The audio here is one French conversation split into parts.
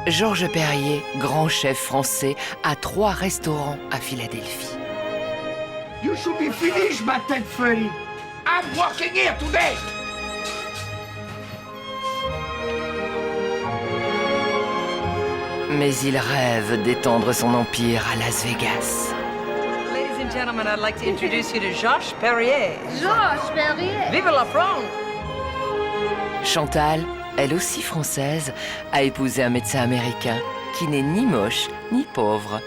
Georges Perrier, grand chef français, a 3 restaurants à Philadelphie. You should be finished, my tête feuille. I'm working here today. Mais il rêve d'étendre son empire à Las Vegas. Ladies and gentlemen, I'd like to introduce you to Georges Perrier. Georges Perrier. Vive la France! Chantal, elle aussi française, a épousé un médecin américain qui n'est ni moche ni pauvre.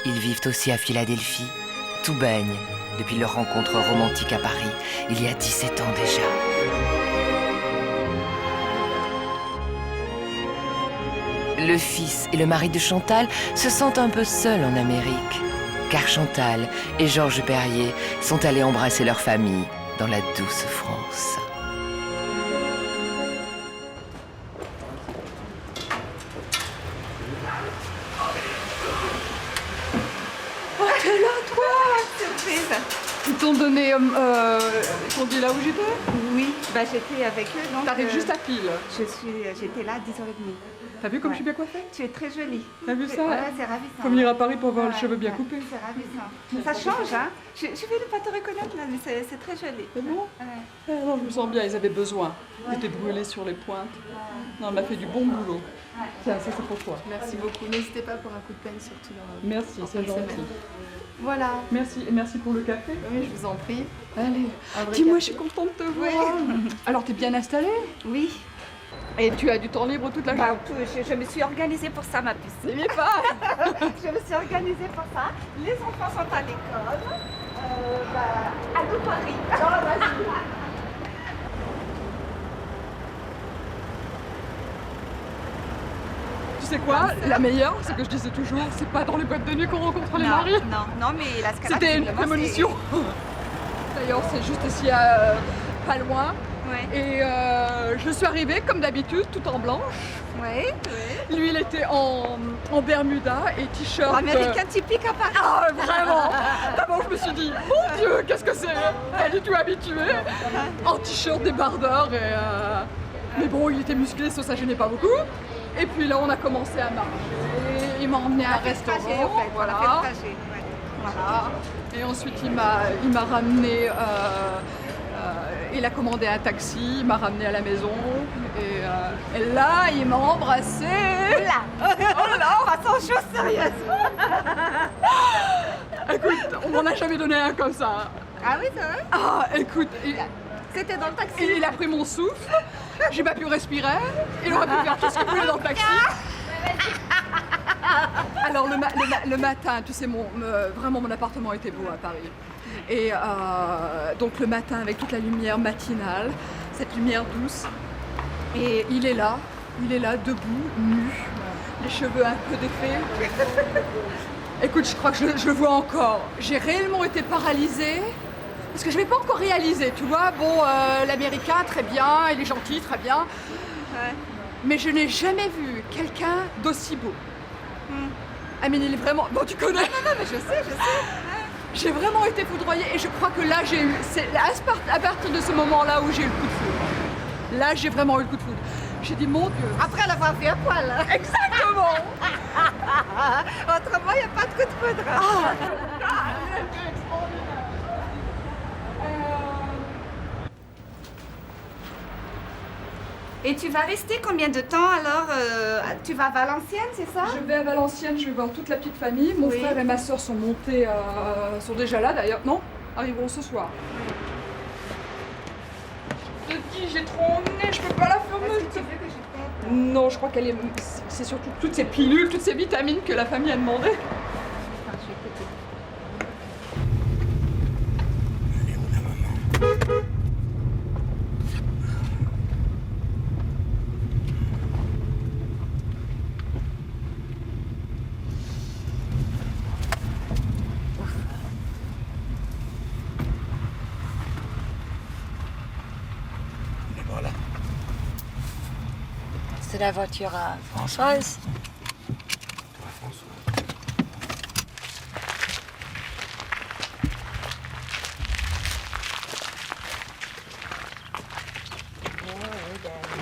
Ils vivent aussi à Philadelphie. Tout baigne depuis leur rencontre romantique à Paris, il y a 17 ans déjà. Le fils et le mari de Chantal se sentent un peu seuls en Amérique, car Chantal et Georges Perrier sont allés embrasser leur famille dans la douce France. T'es là, toi? Surprise! Ils t'ont donné... ils t'ont dit là où j'étais? Oui, bah j'étais avec eux. Donc, T'arrives juste à pile. J'étais là à 10h30. T'as vu comme je suis bien coiffée? Tu es très jolie. T'as vu ça? Ouais, c'est ravissant. Faut venir à Paris pour avoir les cheveux bien coupés. C'est ravissant. Ça change, hein? Je vais ne pas te reconnaître là, mais c'est très joli. C'est bon? Ouais. Non, je me sens bien, ils avaient besoin. Ils étaient brûlés sur les pointes. Non, on m'a fait du bon boulot. Tiens, ça c'est pour toi. Merci beaucoup. N'hésitez pas pour un coup de peine, surtout dans Merci, en c'est fin de gentil. semaine. Voilà. Merci, et merci pour le café. Oui, je vous en prie. Allez, Un vrai dis-moi, café. je suis contente de te voir. Alors, t'es bien installée? Oui. Et tu as du temps libre toute la journée? Je me suis organisée pour ça, ma puce. N'aimez pas. Je me suis organisée pour ça. Les enfants sont à l'école. À nous Paris. Tu sais quoi? La meilleure, c'est que je disais toujours, c'est pas dans les boîtes de nuit qu'on rencontre les maris. Non, mais la scalade, C'était une visiblement, prémonition. D'ailleurs, c'est juste ici, pas loin. Ouais. Et je suis arrivée, comme d'habitude, tout en blanche. Ouais. Lui, il était en Bermuda et t-shirt. Américain typique à Paris. Ah, vraiment. D'abord, je me suis dit, mon Dieu, qu'est-ce que c'est? Pas du tout habituée. En t-shirt débardeur. Mais bon, il était musclé, ça gênait pas beaucoup. Et puis là, on a commencé à marcher. Il m'a emmené à un restaurant. Trajet, en fait. Voilà. On a fait le trajet. Ouais. Voilà. Et ensuite, il m'a ramené. Il a commandé un taxi, il m'a ramené à la maison. Et là, il m'a embrassé. Là. Oh là, façon chose sérieuse. Écoute, on m'en a jamais donné un comme ça. Ah oui, c'est vrai? Ah, écoute, C'était dans le taxi. il a pris mon souffle. J'ai pas pu respirer. Il aurait pu faire tout ce qu'il voulait dans le taxi. Alors le matin, tu sais, vraiment mon appartement était beau à Paris. Et donc le matin avec toute la lumière matinale, cette lumière douce. Et il est là debout, nu, les cheveux un peu défaits. Écoute, je crois que je le vois encore. J'ai réellement été paralysée. Parce que je n'avais pas encore réalisé, tu vois. Bon, l'Américain, très bien, il est gentil, très bien. Ouais. Mais je n'ai jamais vu quelqu'un d'aussi beau. Ah mais il est vraiment... Bon, tu connais. Non, mais je sais. J'ai vraiment été foudroyée et je crois que là, j'ai eu... C'est à partir de ce moment-là où j'ai eu le coup de foudre. Là, j'ai vraiment eu le coup de foudre. J'ai dit, mon Dieu. Après l'avoir fait à poil. Exactement. Autrement, il n'y a pas de coup de foudre. Et tu vas rester combien de temps alors? Tu vas à Valenciennes, c'est ça? Je vais à Valenciennes, je vais voir toute la petite famille. Mon Oui. frère et ma soeur sont montés, sont déjà là d'ailleurs. Non, arriveront ce soir. Je te dis, j'ai trop en nez, je peux pas la fermer. Est-ce que tu veux que je t'aide? Non, je crois qu'elle est... C'est surtout toutes ces pilules, toutes ces vitamines que la famille a demandé. Attends, je vais t'aider. C'est la voiture à Françoise.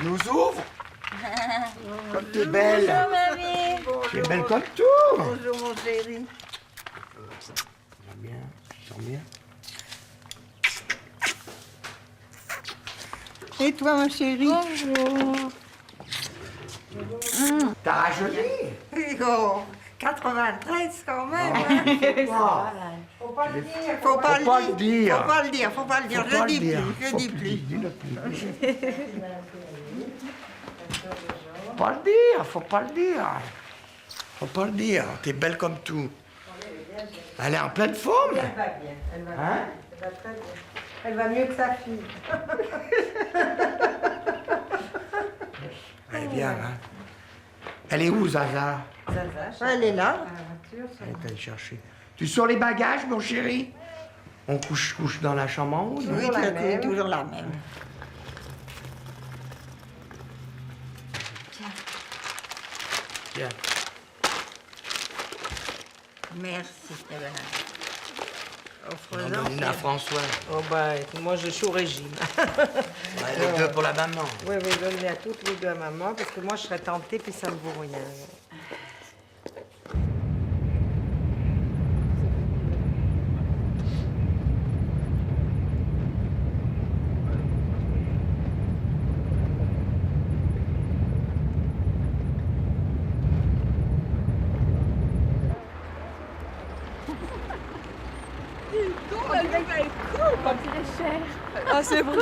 Nous ouvre. Comme t'es belle. Bonjour, mamie. Tu es belle comme tout. Bonjour mon chéri. J'aime bien, tu sens bien. Et toi mon chéri? Bonjour. T'as rajeuni. Oh, 93 quand même. Faut pas le dire. Faut pas le dire. Faut pas le dire. Faut pas le dire. Faut Je pas dis le dire. plus. Je Faut dis plus, plus. dis-le plus. Faut pas le dire, faut pas le dire. Faut pas le dire, t'es belle comme tout. Elle est en pleine forme. Elle va bien. Elle va bien. Hein? Elle va très bien. Elle va mieux que sa fille. Elle est bien, hein. Elle est où, Zaza? Elle est là. Elle est allée chercher. Tu sors les bagages, mon chéri? On couche dans la chambre en haut, non? Oui, toujours la même. Tiens. Merci. Eh ben, On offre-en. donne une à François. Oh bah, moi je suis au régime. Ouais, les deux pour la maman. Oui, oui, donnez à toutes les deux à maman, parce que moi je serais tentée, puis ça ne vaut rien. Ah, c'est vrai.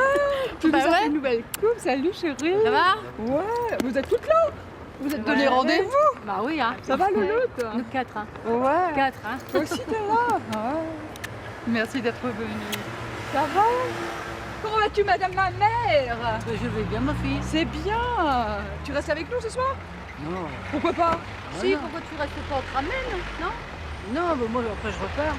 Tu nous as fait une nouvelle coupe. Salut chérie. Ça va? Ouais, vous êtes toutes là. Vous êtes donné rendez-vous. Bah oui, hein. Ça va, Louloute? Nous 4, hein. Ouais. 4, hein. Toi aussi, t'es là. Ouais. Merci d'être venue. Ça va? Comment vas-tu, madame ma mère? Je vais bien, ma fille. C'est bien. Tu restes avec nous ce soir? Non. Pourquoi pas? Si, pourquoi tu restes pas au Tramène, non? Non, bah moi après je repars.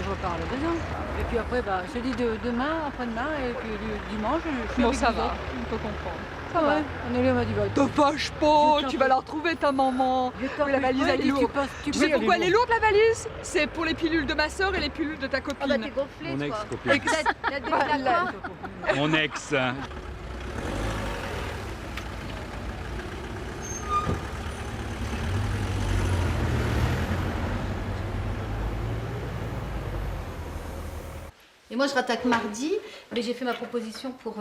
Je repars à la maison. Et puis après, bah, je dis demain, après-demain, et puis dimanche, je suis Non, avec ça les va. autres. On peut comprendre. Ça va. On est là, on m'a dit, bah, Te fâche pas, tu vas la retrouver ta maman. La valise elle est lourde. Tu sais pourquoi elle est lourde la valise? C'est pour les pilules de ma soeur et les pilules de ta Ah bah copine. t'es gonflé, Mon toi. ex-copine. La début d'accord. Mon ex. Et moi, je rattaque mardi, mais j'ai fait ma proposition pour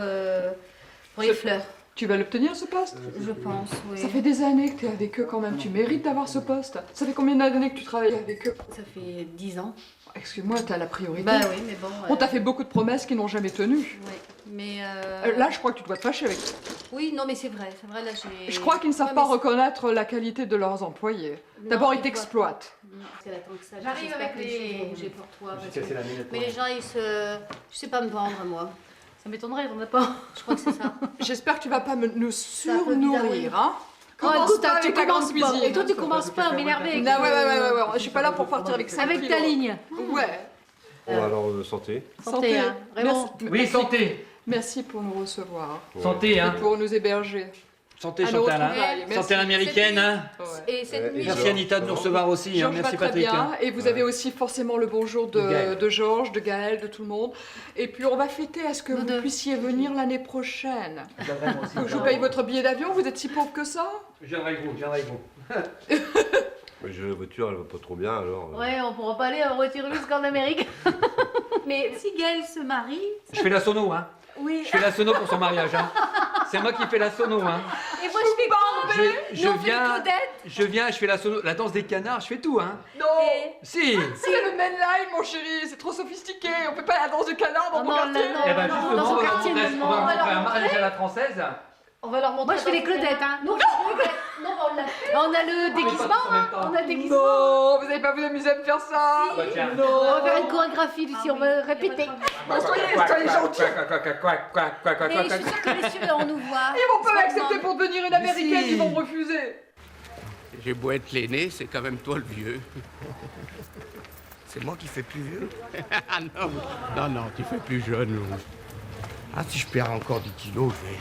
les fleurs. Tu vas l'obtenir ce poste? Je pense, oui. Ça fait des années que tu es avec eux quand même, tu mérites d'avoir ce poste. Ça fait combien d'années que tu travailles avec eux? Ça fait 10 ans. Excuse-moi, t'as la priorité. Bah oui, mais bon. On t'a fait beaucoup de promesses qui n'ont jamais tenu. Ouais, mais Là, je crois que tu dois te fâcher avec eux. oui, non, mais c'est vrai, là j'ai. Je crois qu'ils ne savent Ouais, pas mais reconnaître la qualité de leurs employés. Non, D'abord, ils ils t'exploitent. Parce qu'elle attend que ça. J'arrive J'espère avec que les les- choses vont bouger pour toi. parce que- la minute. Mais les gens, je sais pas me vendre, moi. Ça m'étonnerait, t'en as pas. Je crois que c'est ça. J'espère que tu vas pas nous un peu bizarre, surnourrir, hein. Commence écoute, pas tu avec ta grande commences pas. cuisine. Et toi, tu commences pas à m'énerver. avec- Non, ouais. Je suis pas là pour partir avec 5 Avec ta ligne. Ouais. Bon, alors, santé. Santé, hein. Vraiment. Merci. Oui, santé. Merci pour nous recevoir. Santé, hein. Et pour nous héberger. Santé, À nos Chantal. hein. retrouvailles. Merci. Santé l'américaine. Hein. Ouais. Et cette nuit, Merci Anita de nous recevoir aussi. Hein. Georges va Merci très Patrick. bien. hein. Et vous avez aussi forcément le bonjour Gaël. de Georges, de Gaël, de tout le monde. Et puis on va fêter à ce que Nous vous deux. puissiez venir l'année prochaine. Je viendrai moi aussi. Que je vous paye votre billet d'avion, vous êtes si pauvre que ça? Je viendrai avec vous. Mais la voiture, elle va pas trop bien alors. ouais, on pourra pas aller en voiture jusqu'en Amérique. Mais si Gaël se marie, Je fais la sono, hein. oui. Je fais la sono pour son mariage, hein. C'est moi qui fais la sono, hein. Et moi, je fais quoi? Je Nous, on fait viens, Claudette. je fais la sono, la danse des canards, je fais tout, hein. Non! Et- Si. C'est le mainline, mon chéri, c'est trop sophistiqué. On fait pas la danse du canard dans Oh mon non, quartier. non, Eh ben non, justement, dans son on va quartier, montrer- maman. on va On va leur montrer un montrer. mariage à la française. On va leur montrer. Moi, je fais les Claudettes, hein. Non, je fais les Claudettes. Non, on l'a fait. On a le déguisement, hein. On a le déguisement. Non, vous n'allez pas vous amuser à me faire ça. Bah, tiens. On va faire une chorégraphie, Lucie, on va répéter. Soyez gentils. Mais je suis sûre que les cieux, on nous voit. Ils vont pas m'accepter pour devenir une américaine, si. ils vont me refuser. J'ai beau être l'aîné, c'est quand même toi le vieux. C'est moi qui fais plus vieux? Ah non, tu fais plus jeune. Ah, si je perds encore 10 kilos, je vais...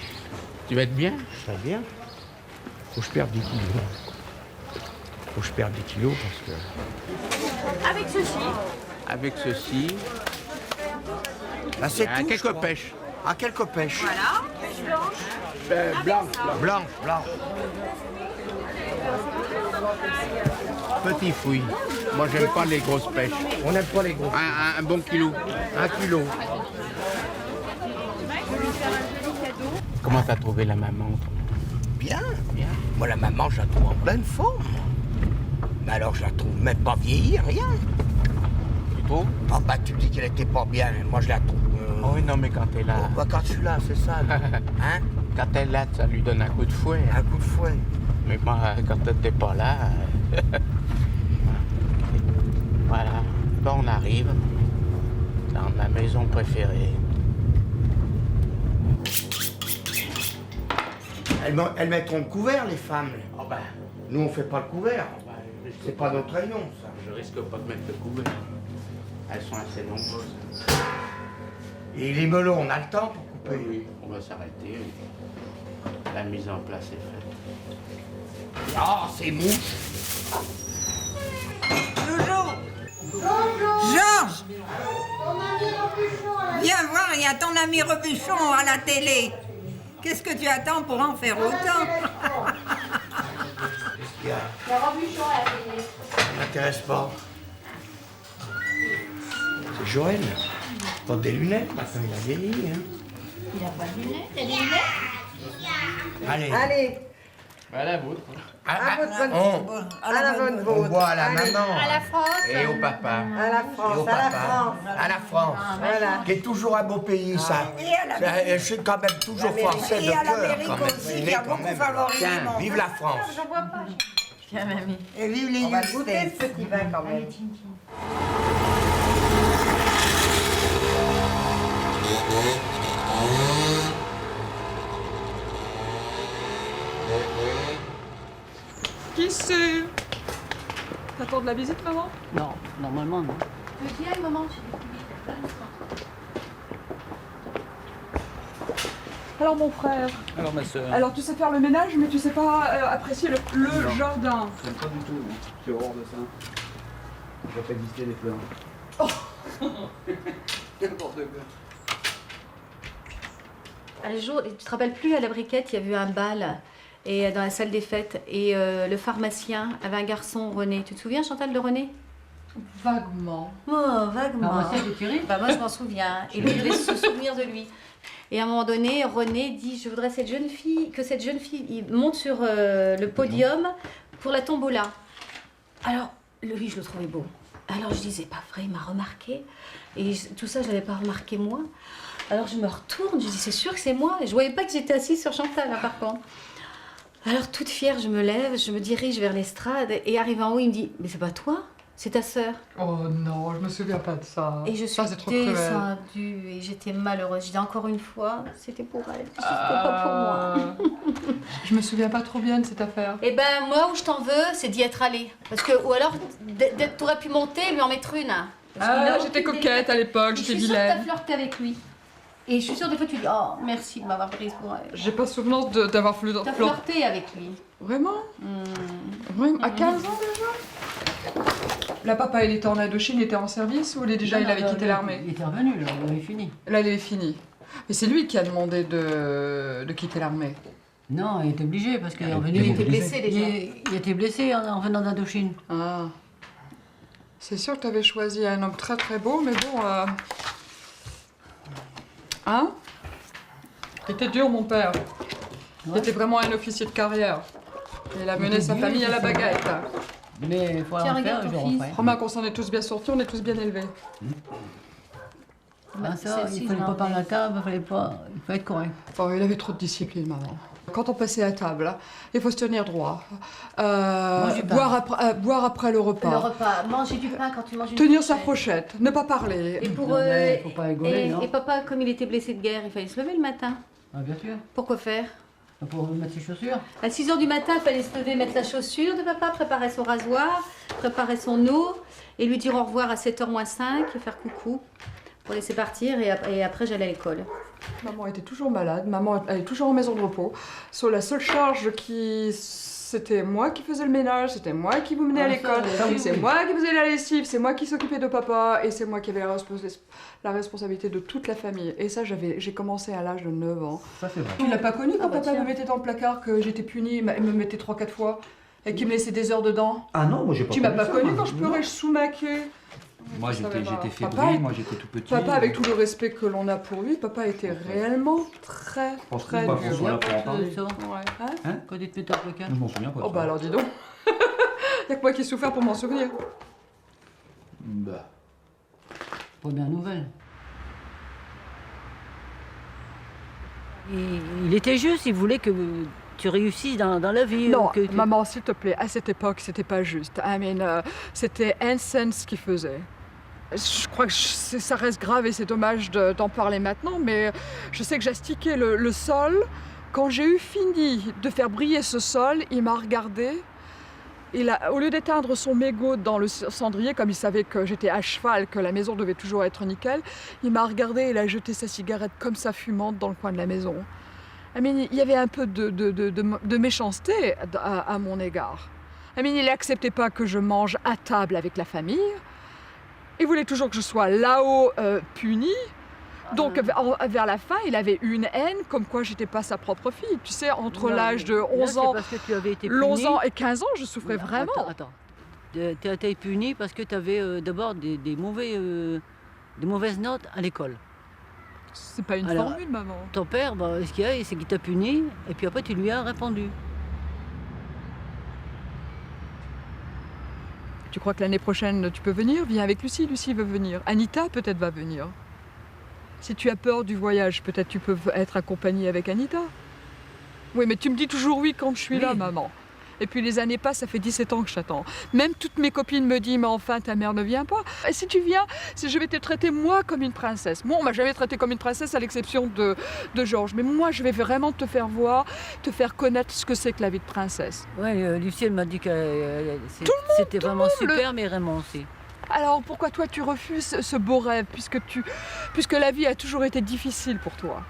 Tu vas être bien? Je vais bien. Faut que je perde 10 kilos. Faut que je perde 10 kilos parce que... Avec ceci. Avec ceci... Là, c'est tout, quelques pêches. Ah, quelques pêches. Voilà. Blanche. Blanche. Petit fouille. Moi, j'aime pas les grosses pêches. On n'aime pas les gros. Un bon kilo. 1 kilo. Comment t'as trouvé la maman? Bien, bien. Moi, la maman, je la trouve en pleine forme. Mais alors, je la trouve même pas vieillie, rien. Tu trouves? Ah bah, tu dis qu'elle était pas bien. Moi, je la trouve... Oh oui, non, mais quand elle est là... Oh, bah, quand je suis là, c'est ça. Là. Hein? Quand elle est là, ça lui donne un coup de fouet. Un coup de fouet. Mais moi, quand t'étais pas là... Voilà. Bon, on arrive dans ma maison préférée. Elles mettront le couvert, les femmes. Oh ben, Nous, on fait pas le couvert. C'est pas notre rayon, ça. je risque pas de mettre le couvert. Elles sont assez nombreuses. Et les melons, on a le temps pour couper. Oui, on va s'arrêter. La mise en place est faite. Ah, c'est mouche. Georges! Viens voir, il y a ton ami Rebuchon à la télé. Qu'est-ce que tu attends pour en faire autant? Qu'est-ce qu'il y a? Ça m'intéresse pas. C'est Joël. Porte des lunettes, maintenant il a vieilli. Hein. Il a pas de lunettes. Il a des lunettes? Allez. Allez, Voilà, vous. à votre bonne On, à la bonne on vôtre. boit à la Allez. maman. À la France. Et au papa. À la Et France, au à la papa. France. À la France. Voilà. Qui est toujours un beau pays, ça. Je suis quand même toujours français de Et à cœur. l'Amérique quand même. aussi, Il qui est a quand beaucoup même. favorisé Tiens, mon vive la France. Tiens, mamie. Et vive les On va Youth goûter States. ce petit vin quand même. Qui c'est? T'attends de la visite, maman? Non, normalement, non. Viens, maman. Alors, mon frère, Alors ma soeur, alors tu sais faire le ménage, mais tu sais pas apprécier le jardin. j'aime pas du tout. J'ai horreur de ça. Je vais pas exister les fleurs. N'importe quoi. Un jour, tu te rappelles plus, à la Briquette, il y avait eu un bal et, dans la salle des fêtes. Et le pharmacien avait un garçon, René. Tu te souviens, Chantal, de René? Vaguement. Oh, vaguement. moi aussi, j'ai tiré. Bah, moi, je m'en souviens. Et lui, il devait se souvenir de lui. Et à un moment donné, René dit, je voudrais que cette jeune fille il monte sur le podium pour la tombola. Alors, lui, je le trouvais beau. Alors, je disais, pas vrai, il m'a remarqué. Et tout ça, je l'avais pas remarqué, moi. Alors, je me retourne, je dis, c'est sûr que c'est moi. Et je voyais pas que j'étais assise sur Chantal, là, par contre. Alors, toute fière, je me lève, je me dirige vers l'estrade. Et arrivé en haut, il me dit, mais c'est pas toi, c'est ta sœur. Oh non, je me souviens pas de ça. Et je suis Ça, c'est trop cruel. descendue et j'étais malheureuse. Je dis encore une fois, c'était pour elle, c'était pas pour moi. Je me souviens pas trop bien de cette affaire. Eh ben, moi, où je t'en veux, c'est d'y être allée. Parce que, ou alors, t'aurais pu monter et lui en mettre une. Parce qu'il a Ah, j'étais aucune coquette à l'époque, Je j'étais suis sûre que t'as vilaine. flirté avec lui. Et je suis sûre, des fois, tu dis, oh, merci de m'avoir prise pour elle. J'ai pas souvenance d'avoir flirté. T'as flirté avec lui. Vraiment? Vraiment? À 15 ans déjà? Là, papa, il était en Indochine, il était en service ou il avait quitté l'armée? Il était revenu, là, il avait fini. Là, il est fini. Mais c'est lui qui a demandé de quitter l'armée. Non, il était obligé parce qu'il est revenu. Il était blessé déjà. Il était blessé en venant d'Indochine. Ah. C'est sûr que tu avais choisi un homme très très beau, mais bon. Hein? C'était dur, mon père. Il était vraiment un officier de carrière. Il a mené sa famille à la baguette. Mais il faut Tiens, en regarde faire, ton je fils. referai. Remarque qu'on s'en est tous bien sortis, on est tous bien élevés. Ah, ça, Celle-ci, il fallait je pas l'en parler à la ai. table, il faut être correct. Oh, il avait trop de discipline, maman. Quand on passait à table, il faut se tenir droit. Manger Boire après le repas. Le repas, manger du pain quand tu manges une Tenir sa fourchette. fourchette. Ne pas parler. Et pour Non, mais faut pas rigoler, non. et papa, comme il était blessé de guerre, il fallait se lever le matin. Ah, bien sûr. Pourquoi faire? Pour mettre ses chaussures. À 6 h du matin, il fallait se lever, mettre la chaussure de papa, préparer son rasoir, préparer son eau, et lui dire au revoir à 7 h moins 5, et faire coucou, pour laisser partir, et après j'allais à l'école. Maman était toujours malade, maman elle est toujours en maison de repos. Sur la seule charge c'était moi qui faisais le ménage, c'était moi qui vous menais à l'école, c'est moi qui faisais la lessive, c'est moi qui s'occupais de papa, et c'est moi qui avais la responsabilité de toute la famille. Et ça, j'ai commencé à l'âge de 9 ans. Ça, c'est vrai. Tu l'as pas connu quand bah papa tiens. me mettait dans le placard, que j'étais punie, il me mettait 3-4 fois. Et qui me laissait des heures dedans. Ah non, moi j'ai pas Tu m'as connu pas ça, connu moi. quand je pleurais, je sous-maquais. Moi Je savais j'étais pas. fébrile, Papa, moi j'étais tout petit. Papa, avec tout le respect que l'on a pour lui, papa était réellement très, pense que très pas dur. François là pour en parler. Ça, Ouais. Hein Hein? quand tu te mets un peu calme. Je m'en souviens pas. de Oh ça. bah alors dis donc. Y'a que moi qui ai souffert pour m'en souvenir. Bah. Première nouvelle. Il était juste, il voulait que tu réussisses dans la vie. Non, que tu- maman, s'il te plaît, à cette époque, c'était pas juste. C'était insane ce qu'il faisait. Je crois que ça reste grave et c'est dommage d'en parler maintenant, mais je sais que j'astiquais le sol. Quand j'ai eu fini de faire briller ce sol, il m'a regardé. Au lieu d'éteindre son mégot dans le cendrier, comme il savait que j'étais à cheval, que la maison devait toujours être nickel, il m'a regardé et il a jeté sa cigarette comme ça fumante dans le coin de la maison. Il y avait un peu de méchanceté à mon égard. Il n'acceptait pas que je mange à table avec la famille. Il voulait toujours que je sois là-haut punie. Donc vers la fin, il avait une haine comme quoi j'étais pas sa propre fille. Tu sais, entre Non, l'âge de là, 11 c'est ans, parce que tu avais été 11 punie. ans et 15 ans, je souffrais vraiment. Attends. Tu as été punie parce que tu avais d'abord des mauvaises notes à l'école. C'est pas une Alors, formule, maman. Ton père, ce qu'il y a, c'est qu'il t'a puni et puis après tu lui as répondu. Tu crois que l'année prochaine, tu peux venir? Viens avec Lucie, Lucie veut venir. Anita peut-être va venir. Si tu as peur du voyage, peut-être tu peux être accompagnée avec Anita. Oui, mais tu me dis toujours oui quand je suis là, maman. Et puis les années passent, ça fait 17 ans que je t'attends. Même toutes mes copines me disent, mais enfin, ta mère ne vient pas. Et si tu viens, je vais te traiter moi comme une princesse. Moi, on m'a jamais traité comme une princesse à l'exception de Georges. Mais moi, je vais vraiment te faire voir, te faire connaître ce que c'est que la vie de princesse. Oui, Lucie, elle m'a dit que c'était vraiment super, mais Raymond aussi. Alors pourquoi toi tu refuses ce beau rêve puisque la vie a toujours été difficile pour toi?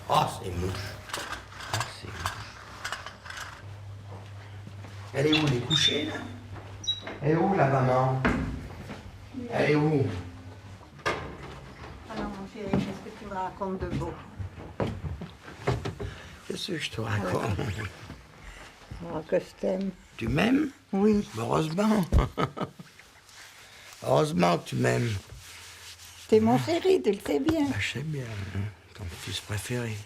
Oh, c'est mouche. Oh, c'est mouche. Elle est où, elle est couchée, là? Elle est où, la maman? Elle est où? Alors, mon chéri, qu'est-ce que tu me racontes de beau? Qu'est-ce que je te raconte? Oh, que je t'aime. Tu m'aimes? Oui. Heureusement. Heureusement que tu m'aimes. T'es mon chéri, tu le sais bien. Bah, je sais bien. Hein. Ton fils préféré.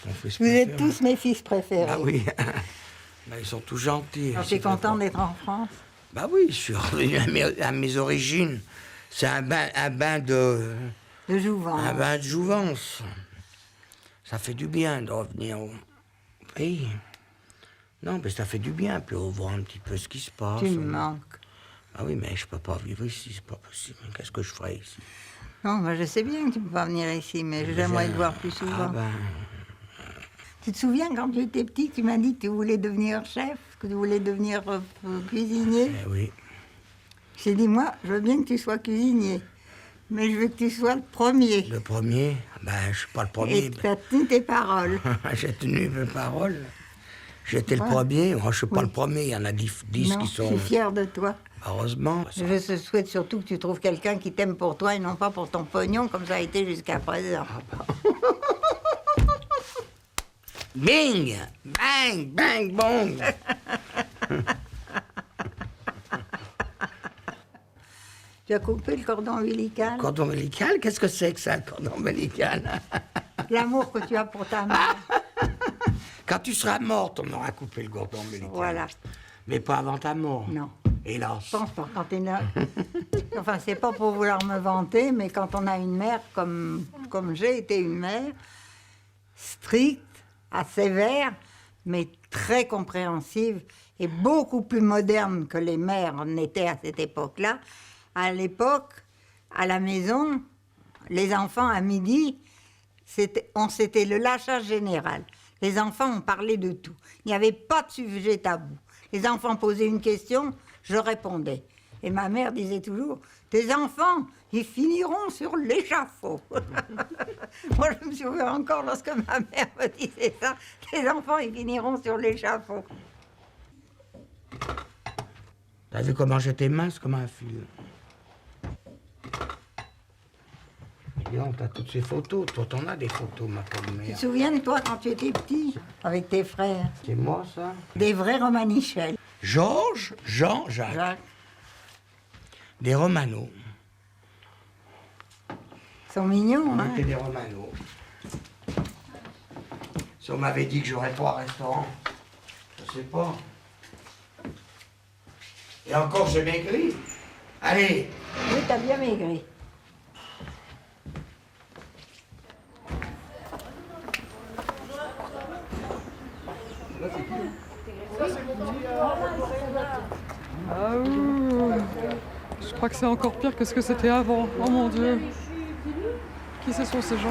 Ton fils Vous préféré. êtes tous mes fils préférés. Bah oui. Bah, ils sont tous gentils. Alors, t'es content d'être en France? Bah oui, je suis revenu à mes origines. C'est un bain de... De jouvence. Un bain de jouvence. Ça fait du bien de revenir au pays. Non, mais ça fait du bien, puis on voit un petit peu ce qui se passe. Tu me manques. Ah oui, mais je peux pas vivre ici, c'est pas possible. Qu'est-ce que je ferais ici? Non, moi je sais bien que tu peux pas venir ici, mais j'aimerais te voir plus souvent. Ah ben... Tu te souviens quand tu étais petit, tu m'as dit que tu voulais devenir chef, que tu voulais devenir cuisinier? Eh oui. J'ai dit, moi, je veux bien que tu sois cuisinier, mais je veux que tu sois le premier. Le premier? Ben, je suis pas le premier. Et tu as tenu tes paroles. J'ai tenu mes paroles. J'étais le Ouais. premier. Moi, je suis pas Oui. le premier. Il y en a 10 Non, qui je sont... suis fière de toi. Heureusement. Je te souhaite surtout que tu trouves quelqu'un qui t'aime pour toi et non pas pour ton pognon, comme ça a été jusqu'à présent. Bing! Bang! Bang! Bong! Tu as coupé le cordon ombilical? Cordon ombilical? Qu'est-ce que c'est que ça, le cordon ombilical? L'amour que tu as pour ta mère. Quand tu seras morte, on aura coupé le cordon ombilical. Voilà. Mais pas avant ta mort. Non. Hélas. Je pense pas quand t'es là. Enfin, c'est pas pour vouloir me vanter, mais quand on a une mère comme j'ai été une mère, stricte, sévère, mais très compréhensive et beaucoup plus moderne que les mères n'étaient à cette époque-là. À l'époque, à la maison, les enfants à midi, c'était le lâchage général. Les enfants ont parlé de tout. Il n'y avait pas de sujet tabou. Les enfants posaient une question, je répondais. Et ma mère disait toujours, tes enfants, ils finiront sur l'échafaud. Moi, je me souviens encore lorsque ma mère me disait ça, tes enfants, ils finiront sur l'échafaud. T'as vu comment j'étais mince comme un fil? Non, t'as toutes ces photos. Toi, t'en as des photos, ma pauvre Tu mère. te souviens de toi quand tu étais petit, avec tes frères? C'est moi, ça? Des vrais romanichels. Georges, Jean, Jacques. Jacques. Des Romano. Ils sont mignons, On hein? était des Romano. Si on m'avait dit que j'aurais 3 restaurants, je sais pas. Et encore, j'ai maigri. Allez, Oui, t'as bien maigri. Ah oui. Je crois que c'est encore pire que ce que c'était avant. Oh mon Dieu. Qui ce sont ces gens?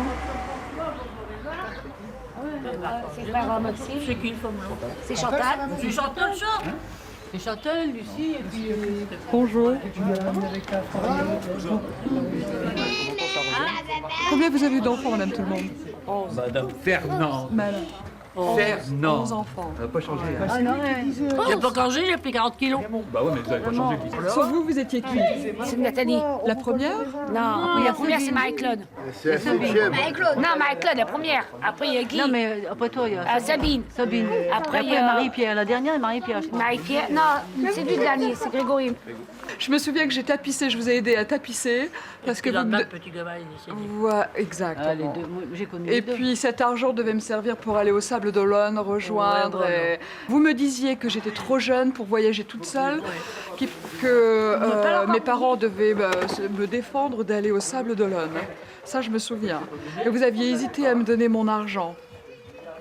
C'est qui le femme là? C'est Chantal. C'est Chantal, ça? C'est Chantal, Lucie, et puis... Bonjour. Combien vous avez d'enfants, madame tout le monde? Madame Fernand. Madame. Fernand. 11 enfants. Ça n'a pas changé. Ah non, j'ai pas changé, j'ai pris 40 kilos. Bah ouais, mais vous n'avez pas changé. Sauf vous, vous étiez qui? C'est Nathalie. La première? Non, la première c'est Marie-Claude. Marie-Claude. Non, Marie-Claude, la première. Après il y a Guy. Non, mais après toi, il y a Sabine. Sabine. Après, Marie-Pierre. La dernière est Marie-Pierre, je crois. Marie-Pierre. Non, c'est lui le dernier, c'est Grégory. Je me souviens que j'ai tapissé, je vous ai aidé à tapisser. Parce que vous me... Petit gamin, il est Ouais, exactement. Ah, les deux. Moi, j'ai connu Et les deux. puis cet argent devait me servir pour aller au Sable d'Olonne, rejoindre. Et... Vous me disiez que j'étais trop jeune pour voyager toute seule, que mes parents devaient me défendre d'aller au Sable d'Olonne. Ça, je me souviens. Et vous aviez hésité à me donner mon argent.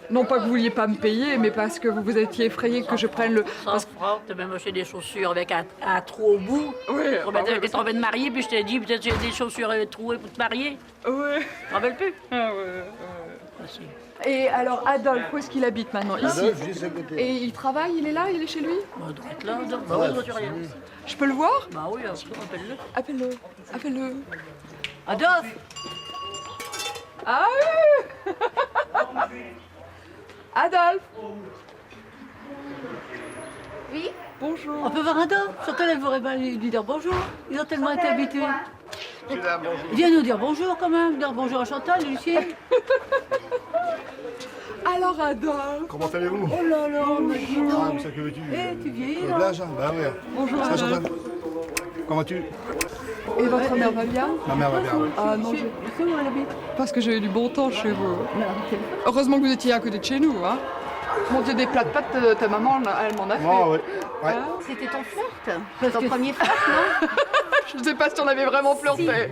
Non pas que vous vouliez pas me payer, mais parce que vous vous étiez effrayé que je prenne le... 100 francs, t'as même acheté des chaussures avec un trou au bout. Oui, T'es tombé de marier, puis je t'ai dit, peut-être j'ai des chaussures trouées pour te marier. Oui. Tu te rappelles plus? Ah ouais. Et alors, Adolphe, où est-ce qu'il habite maintenant? Ici. juste à côté. Et il travaille, il est là, il est chez lui? Bah, doit être là, bah oui, doit rien. Je peux le voir? Bah oui, appelle-le. Appelle-le. Appelle-le. Adolphe! Ah oui. Adolphe. Oui. Bonjour. On peut voir Adolphe? Chantal, elle voudrait bien lui dire bonjour. Ils ont tellement été habitués. Viens nous dire bonjour quand même. Dire bonjour à Chantal, Lucie. Alors Adolphe. Comment allez-vous? Oh là là, Ah, mais ça que veux-tu? Eh, tu vieillis Le là. blage, hein? Bah ouais. Bonjour Ça va, Adolphe. Chantal? Comment vas-tu? Et votre mère va bien? Ma mère va bien, oui. Ah non, Je sais où elle habite. parce que j'ai eu du bon temps chez vous. Heureusement que vous étiez à côté de chez nous, hein. Mon Dieu, des plats de pâtes, ta maman, elle m'en a fait. Ah ouais. Ouais. Hein? C'était ton flirt? Parce Ton que- premier flirt, non? Je ne sais pas si on avait vraiment flirté.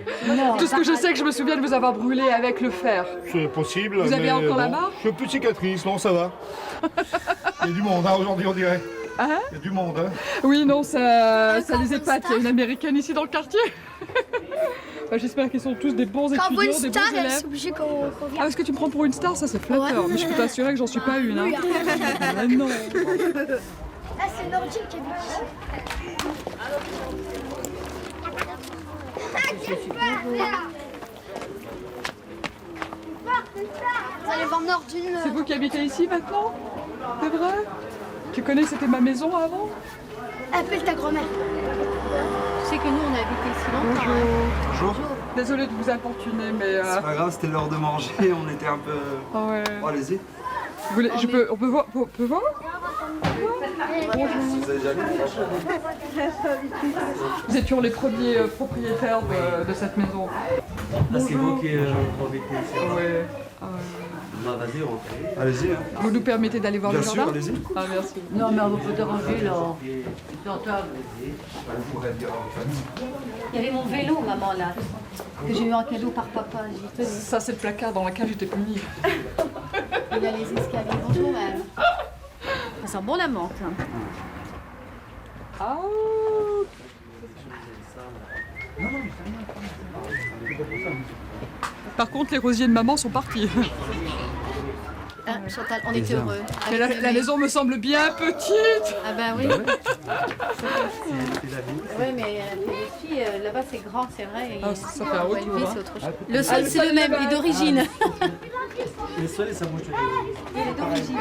Tout ce que je sais, que je me souviens de vous avoir brûlé avec le fer. C'est possible. Vous avez mais encore la bon, marque? j'ai une petite cicatrice, non, ça va. Il y a du monde, hein, aujourd'hui, on dirait. Hein? Il y a du monde, hein. Oui, non, ça les épate. Il y a une américaine ici dans le quartier. Bah, j'espère qu'ils sont tous des bons Quand on voit étudiants, une des bons star, elle est élèves. obligée qu'on vienne. Ah, est-ce que tu me prends pour une star? Ça, c'est flatteur. Mais je peux t'assurer que j'en suis pas une. Hein. Ah, non. Ah, c'est Nordique qui habite ici. Vous allez voir Nordine. C'est vous qui habitez ici maintenant? C'est vrai? Tu connais, c'était ma maison avant? Appelle ta grand-mère. Tu sais que nous, on a habité ici longtemps. hein. Bonjour. Désolée de vous importuner, mais... C'est pas grave, c'était l'heure de manger, on était un peu... Ah ouais. Bon, allez-y. Vous voulez- on peut voir? On peut voir? Vous avez déjà vu? Nous étions les premiers propriétaires de cette maison. Ah, c'est vous qui profitez ici. Ouais. Bah, vas-y, rentrez. Allez-y. Hein. Vous nous permettez d'aller voir Bien le sûr, jardin? allez-y. Ah, merci. Non, mais on va pas déranger là. Chantal. Il y avait mon vélo, maman, là, que j'ai eu en cadeau par papa. J'y tenais. Ça, c'est le placard dans lequel j'étais punie. Il y a les escaliers. Bonjour, madame. Ça sent bon la menthe. hein. Ah. Par contre, les rosiers de maman sont partis. Hein, Chantal, on était heureux. Mais la maison me semble bien petite. Ah bah oui. Oui, mais les filles, là-bas c'est grand, c'est vrai. Ah, ça fait un Ouais, retour, une vie, hein. c'est autre chose. Le sol, c'est le même, il est d'origine. Les sols, ça bouge. Il est d'origine.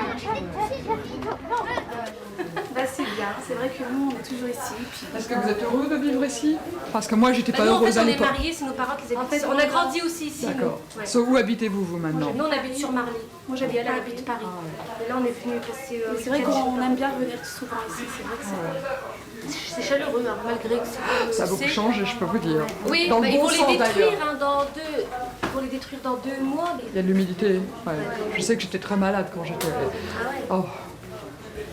Bah, c'est bien. Voilà, c'est vrai que nous, on est toujours ici. Est-ce que vous êtes heureux de vivre ici? Parce que moi, j'étais pas nous, en heureuse fait, à on est l'époque. mariés, c'est nos parents qui habitent ici. On a grandi aussi ici. D'accord. nous. Ouais. So, où habitez-vous, vous, maintenant? Nous, on habite sur Marly. Moi, j'habite à habite Paris. Et là, on est venu passer. C'est vrai qu'on aime bien venir souvent ici. C'est vrai que c'est chaleureux, hein, malgré que c'est. Ça a beaucoup changé, je peux vous dire. Oui, dans le ils bon vont les sens, détruire d'ailleurs. hein, ils vont les détruire dans 2 mois. Mais... Il y a de l'humidité. Ouais. Je sais que j'étais très malade quand j'étais. Ah ouais. Oh.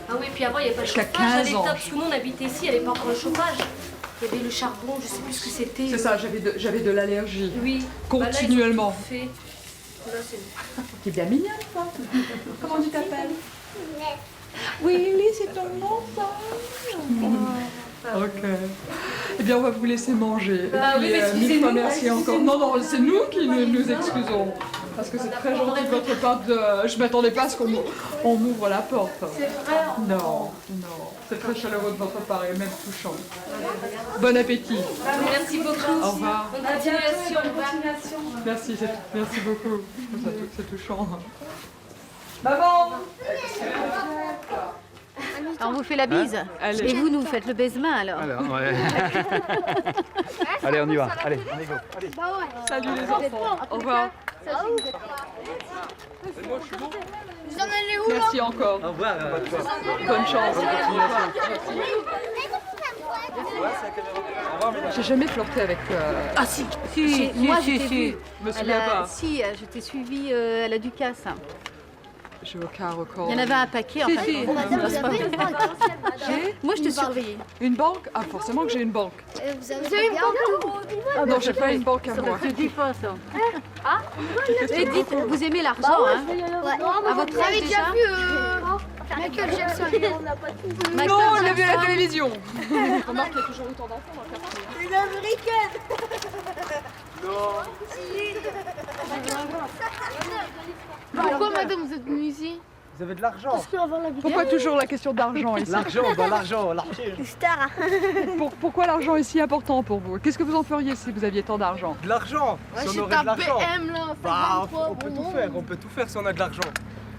Ah oui, puis avant, il n'y avait pas le Jusqu'à chauffage. 15 ans. Parce que nous, on habitait ici, il n'y avait pas encore le chauffage. Il y avait le charbon, je ne sais plus ce que c'était. C'est ça, j'avais de l'allergie. Oui. Continuellement. Bah là, ils ont tout fait. Là, c'est... T'es bien mignonne, toi. Comment tu t'appelles? Willy, c'est ton nom, ça. Ok. Eh bien, on va vous laisser manger. Bah, Et puis, oui, mais mille excusez-nous. fois merci encore. Non, non, c'est nous qui nous excusons. Parce que c'est très gentil de votre part de... Je m'attendais pas à ce qu'on m'ouvre la porte. C'est vrai. Non, non. C'est très chaleureux de votre part et même touchant. Bon appétit. Merci beaucoup. Au revoir. Bonne continuation. Merci, merci beaucoup. C'est touchant. Maman! On vous fait la bise. Allez. Et vous, nous faites le baise-main alors. Ouais. Allez, on y va. Allez, on y go. Allez. Salut les enfants. Au revoir. Vous en allez où là? Merci encore. Au revoir. Bonne chance. J'ai jamais flirté avec. Ah si, moi je t'ai vu. Je me souviens pas. Si, je t'ai suivi à la Ducasse. J'ai aucun record. Il y en avait un paquet en fait. Si. Madame, vous avez une banque? Moi je te surveillais. Une banque? Ah, forcément que j'ai une banque. Vous avez une banque? Ah non, j'ai pas une banque à moi. Je te dis pas ça. Et dites, vous aimez l'argent, hein? Ouais. À votre Vous âge avez déjà déjà vu Michael Jackson? Non, on l'a vu à la télévision. Remarque qu'il y a toujours autant d'enfants dans le quartier. Une américaine! Pourquoi madame vous êtes venue ici? Vous avez de l'argent. Parce qu'avant la vidéo... Pourquoi toujours la question d'argent ici? L'argent, l'argent. Star. Pourquoi l'argent est si important pour vous? Qu'est-ce que vous en feriez si vous aviez tant d'argent? De l'argent. Ouais, Si on j'ai aurait un de l'argent. BM là, Bah, 53, on peut tout bon. faire. On peut tout faire si on a de l'argent.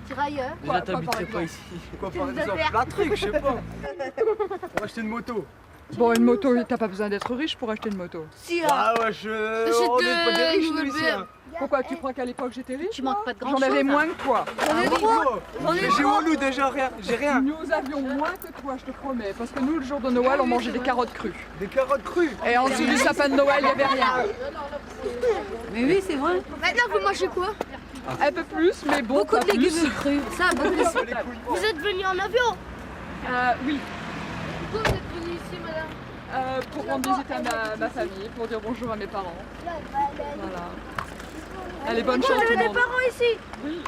Tirailleur. Quoi, par exemple ici. Quoi par Qu'est-ce que exemple? vous Plein de trucs, je sais pas. On va acheter une moto. Bon, une moto, t'as pas besoin d'être riche pour acheter une moto. Si Ah ouais, on J'étais est pas des riches nous une ici. BM. Hein. Pourquoi tu crois qu'à l'époque j'étais riche? Tu manques pas de grand J'en chose. avais moins que toi. J'en ai trois. J'en ai J'ai au loup déjà rien. J'ai rien. Nous avions moins que toi, je te promets. Parce que nous, le jour de Noël, on mangeait des carottes crues. Des carottes crues. Et en dessous du sapin de Noël, il n'y avait rien. Mais oui, c'est vrai. Maintenant vous mangez quoi? Un peu plus, mais bon, Beaucoup pas de légumes plus. crus. Ça, beaucoup. Vous êtes venu en avion? Oui, Pourquoi vous êtes venu ici madame? pour rendre visite à ma famille, pour dire bonjour à mes parents. Voilà. Allez, bonne chance Vous tout avez le des monde. parents ici? Oui.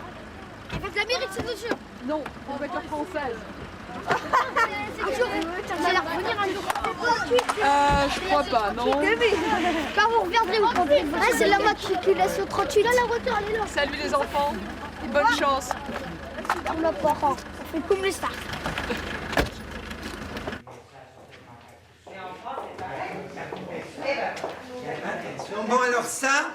Avec l'Amérique c'est sûr. Non, en voiture française. Un jour, vous allez revenir un jour. Je crois pas, non. Quand vous reviendrez, vous comptez. Ah, c'est la matriculation 38. Là, la voiture, elle est là. Salut les enfants. Bonne chance. Comme nos parents. On fait comme les stars. Bon, alors ça,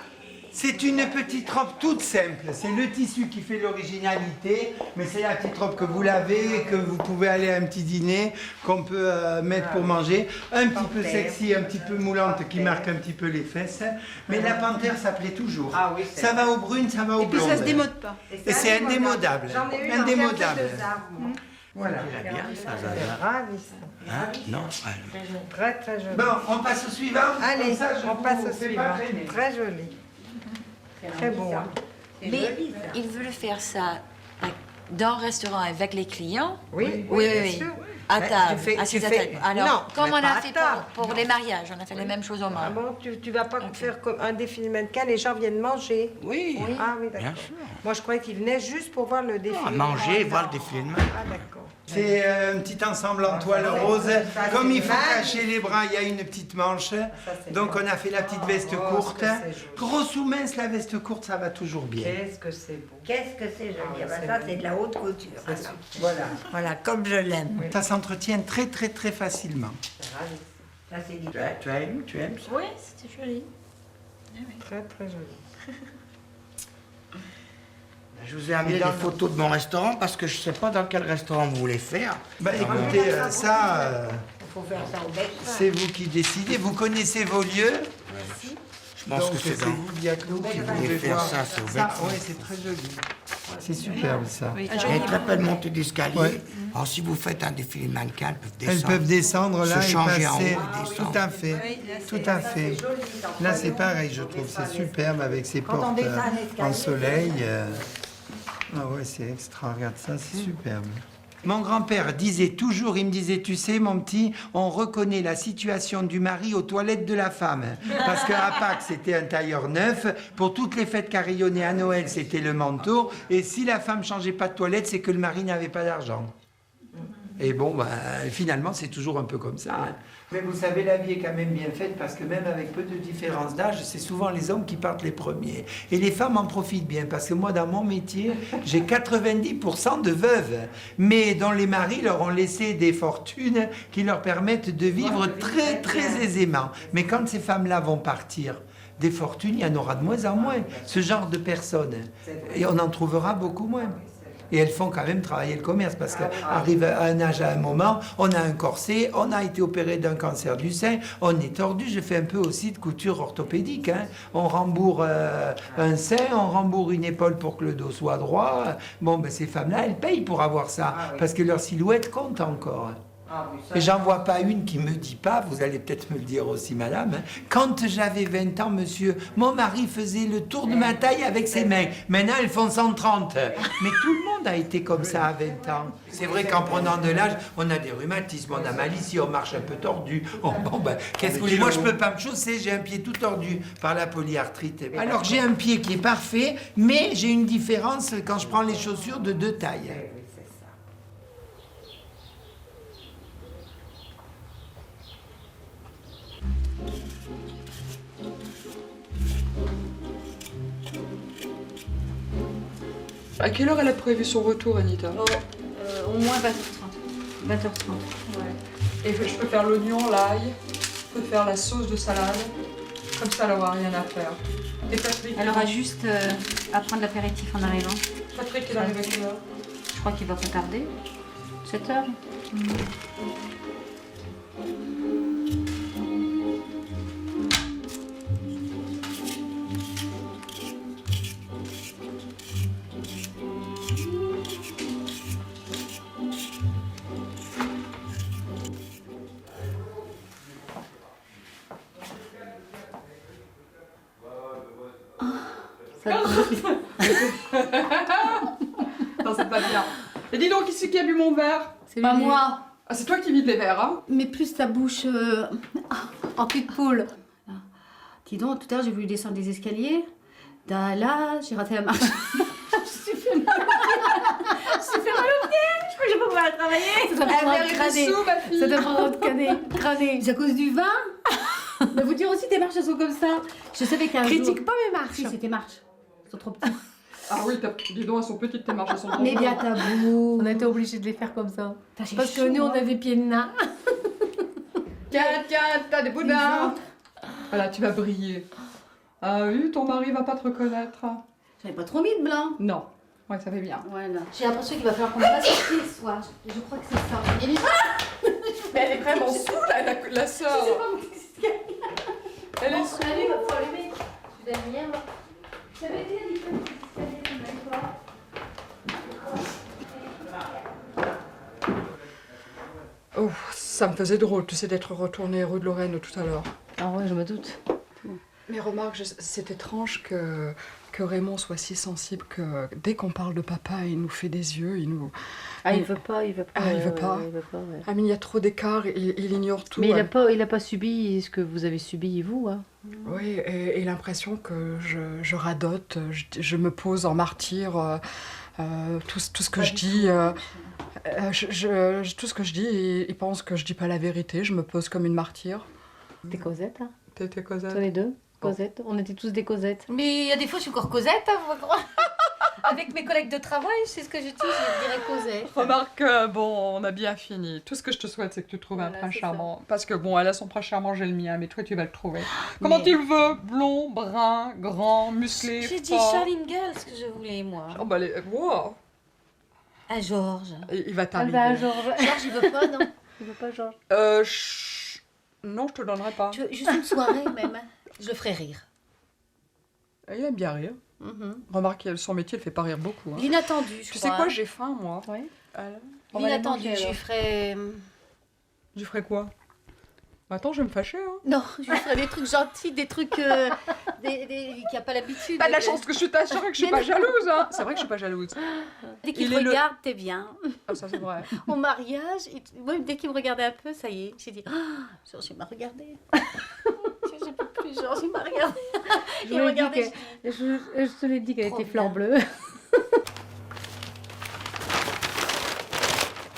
c'est une petite robe toute simple. C'est le tissu qui fait l'originalité, mais c'est la petite robe que vous lavez, que vous pouvez aller à un petit dîner, qu'on peut mettre pour manger. Un petit peu sexy, un petit peu moulante, qui marque un petit peu les fesses. Mais la panthère, ça plaît toujours. Ah oui, ça va aux brunes, ça va aux blondes. Et puis ça se démode pas. Et c'est indémodable. J'en ai eu Indémodable. Voilà. Très bien, ça, Zaza. Ravissant. Hein? Non, Très très joli. Bon, on passe au suivant. Allez, Comme ça, on passe au fais suivant. pas traîner. Très joli. Très beau. Hein. Mais ils veulent faire ça dans le restaurant avec les clients? Oui, oui. bien sûr. À Mais table, tu fais- assis tu à fais- table. Alors, non, comme mais on pas a à fait table. pour les mariages, on a fait les mêmes choses au Ah mariage. bon, tu vas pas faire comme un défilé mannequin, les gens viennent manger. Oui. Ah oui, d'accord. Bien sûr. Moi, je croyais qu'ils venaient juste pour voir le défilé. À manger, voir le défilé de main. Ah d'accord. C'est un petit ensemble en toile rose. Comme il faut cacher les bras, il y a une petite manche. Donc on a fait la petite veste courte. Grosse ou mince, la veste courte, ça va toujours bien. Qu'est-ce que c'est beau. Qu'est-ce que c'est joli. Ah bah ça, c'est de la haute couture. Voilà. Voilà, comme je l'aime. Ça s'entretient très très très facilement. Ça, c'est dit. Tu aimes ça? Oui, c'était joli. Très très joli. Je vous ai amené des photos de mon restaurant parce que je sais pas dans quel restaurant vous voulez faire. Bah écoutez, ça, Il faut faire ça au bec. c'est vous qui décidez. Vous connaissez vos lieux? Je pense que c'est dans... vous, Diaclo, qui voulez pouvez faire voir. ça, c'est au bec. Oui, c'est très joli. C'est superbe, ça. Il y a une très belle montée d'escalier. Alors si vous faites un défilé de mannequins, Elles peuvent descendre là se et changer en haut passer. et descendre. Tout à fait. Tout à fait. Là, c'est pareil, je trouve. C'est superbe avec ces Quand on portes descend un escalier, en soleil. Ah ouais, c'est extra. Regarde ça, c'est superbe. Mon grand-père disait toujours, il me disait, tu sais, mon petit, on reconnaît la situation du mari aux toilettes de la femme. Parce qu'à Pâques, c'était un tailleur neuf. Pour toutes les fêtes carillonnées à Noël, c'était le manteau. Et si la femme changeait pas de toilette, c'est que le mari n'avait pas d'argent. Et bon, bah, finalement, c'est toujours un peu comme ça. Hein. Mais vous savez, la vie est quand même bien faite parce que même avec peu de différence d'âge, c'est souvent les hommes qui partent les premiers. Et les femmes en profitent bien parce que moi, dans mon métier, j'ai 90% de veuves, mais dont les maris leur ont laissé des fortunes qui leur permettent de vivre très, très aisément. Mais quand ces femmes-là vont partir, des fortunes, il y en aura de moins en moins. Ce genre de personnes. Et on en trouvera beaucoup moins. Et elles font quand même travailler le commerce parce qu'arrive à un âge, à un moment, on a un corset, on a été opéré d'un cancer du sein, on est tordu. Je fais un peu aussi de couture orthopédique. Hein. On rembourre un sein, on rembourre une épaule pour que le dos soit droit. Bon, ben ces femmes-là, elles payent pour avoir ça parce que leur silhouette compte encore. Et j'en vois pas une qui me dit pas, vous allez peut-être me le dire aussi, madame, hein, quand j'avais 20 ans, monsieur, mon mari faisait le tour de ma taille avec ses mains. Maintenant, elles font 130. Mais tout le monde a été comme ça à 20 ans. C'est vrai qu'en prenant de l'âge, on a des rhumatismes, on a mal ici, on marche un peu tordu. Oh, bon, ben, qu'est-ce que vous voulez? Moi, je peux pas me chausser, j'ai un pied tout tordu par la polyarthrite. Alors, j'ai un pied qui est parfait, mais j'ai une différence quand je prends les chaussures de 2 tailles. À quelle heure elle a prévu son retour, Anita? Au moins 20h30. 20h30. Ouais. Et je peux faire l'oignon, l'ail, je peux faire la sauce de salade. Comme ça, elle n'aura rien à faire. Et Patrick? Elle aura juste à prendre l'apéritif en arrivant. Patrick, il arrive à quelle heure? Je crois qu'il va pas tarder. 7h. Non, c'est pas bien. Et dis donc, qui c'est qui a bu mon verre? C'est pas moi. Ah, c'est toi qui vides les verres, hein? Mais plus ta bouche en cul de poule. Dis donc, tout à l'heure, j'ai voulu descendre des escaliers. Là, j'ai raté la marche. Je me suis fait mal au pied. Je crois que je vais pas pouvoir travailler. Ça doit prendre crâner. Ça doit prendre crâner. C'est à cause du vin. Mais vous dire aussi, tes marches, elles sont comme ça. Je savais qu'un jour... Critique pas mes marches. Si, c'est tes marches. Elles sont trop petites. Ah oui, dis donc, elles sont petites tes marches, elles sont trop Mais bien tabou. On a été obligés de les faire comme ça. J'ai Parce que chaud, nous, on hein. a des pieds de nain. Tiens, t'as des boudins. Voilà, tu vas briller. Ah oui, ton mari va pas te reconnaître. J'avais pas trop mis de blanc. Non. Ouais, ça fait bien. Voilà. J'ai l'impression qu'il va falloir qu'on fasse ce soir. Je crois que c'est ça. Mais elle est vraiment saoule, la sœur. Elle est saoule. Allez, va pouvoir allumer. Je vais rien. Ça va été un petit peu Oh, ça me faisait drôle, tu sais, d'être retournée rue de Lorraine tout à l'heure. Ah ouais, je me doute. Mais remarque, c'est étrange que Raymond soit si sensible que dès qu'on parle de papa, il nous fait des yeux, il nous... Ah, il veut pas, il veut pas. Ah, il veut pas. Ouais. Ah, mais il y a trop d'écart, il ignore tout. Mais il a pas subi ce que vous avez subi, vous, hein. Oui, et l'impression que je radote, je me pose en martyr, tout ce que je dis... tout ce que je dis, il pense que je dis pas la vérité, je me pose comme une martyre. T'es Cosette, hein? T'es Cosette? Toi les deux? Cosette, on était tous des Cosettes. Mais il y a des fois, je suis encore Cosette, hein, vous croyez? Avec mes collègues de travail, c'est ce que je dis, je dirais Cosette. Remarque, bon, on a bien fini. Tout ce que je te souhaite, c'est que tu trouves un prince charmant. Parce que bon, elle a son prince charmant, j'ai le mien, mais toi, tu vas le trouver. Comment tu le veux? Blond, brun, grand, musclé, J'ai dit fort. Charline Girl, ce que je voulais, moi. Oh bah, wow. À Georges. Il va t'arriver. Ah bah, Georges, il veut pas, non? Il veut pas, Georges. Non, je te donnerai pas. Tu veux juste une soirée, même. Je le ferai rire. Il aime bien rire. Remarque, son métier, il fait pas rire beaucoup. Hein. L'inattendu, je Tu crois. sais quoi, j'ai faim, moi. Oui. On va aller L'inattendu, manger, je alors. ferai... Je ferai quoi? Attends, je vais me fâcher, hein. Non, je ferai des trucs gentils, des trucs... qu'il n'y a pas l'habitude. T'as de la chance que je t'assure que je suis Mais pas non. jalouse, hein. C'est vrai que je suis pas jalouse. Dès qu'il Il te est le- regarde, t'es bien. Ah, ça, c'est vrai. Au mariage, moi, dès qu'il me regardait un peu, ça y est, j'ai dit, Georges, il m'a regardé. Je peux plus, Georges, il m'a regardé. Je Il me lui ai dit regardait. je te l'ai dit qu'elle Trop était fleur bien. bleue.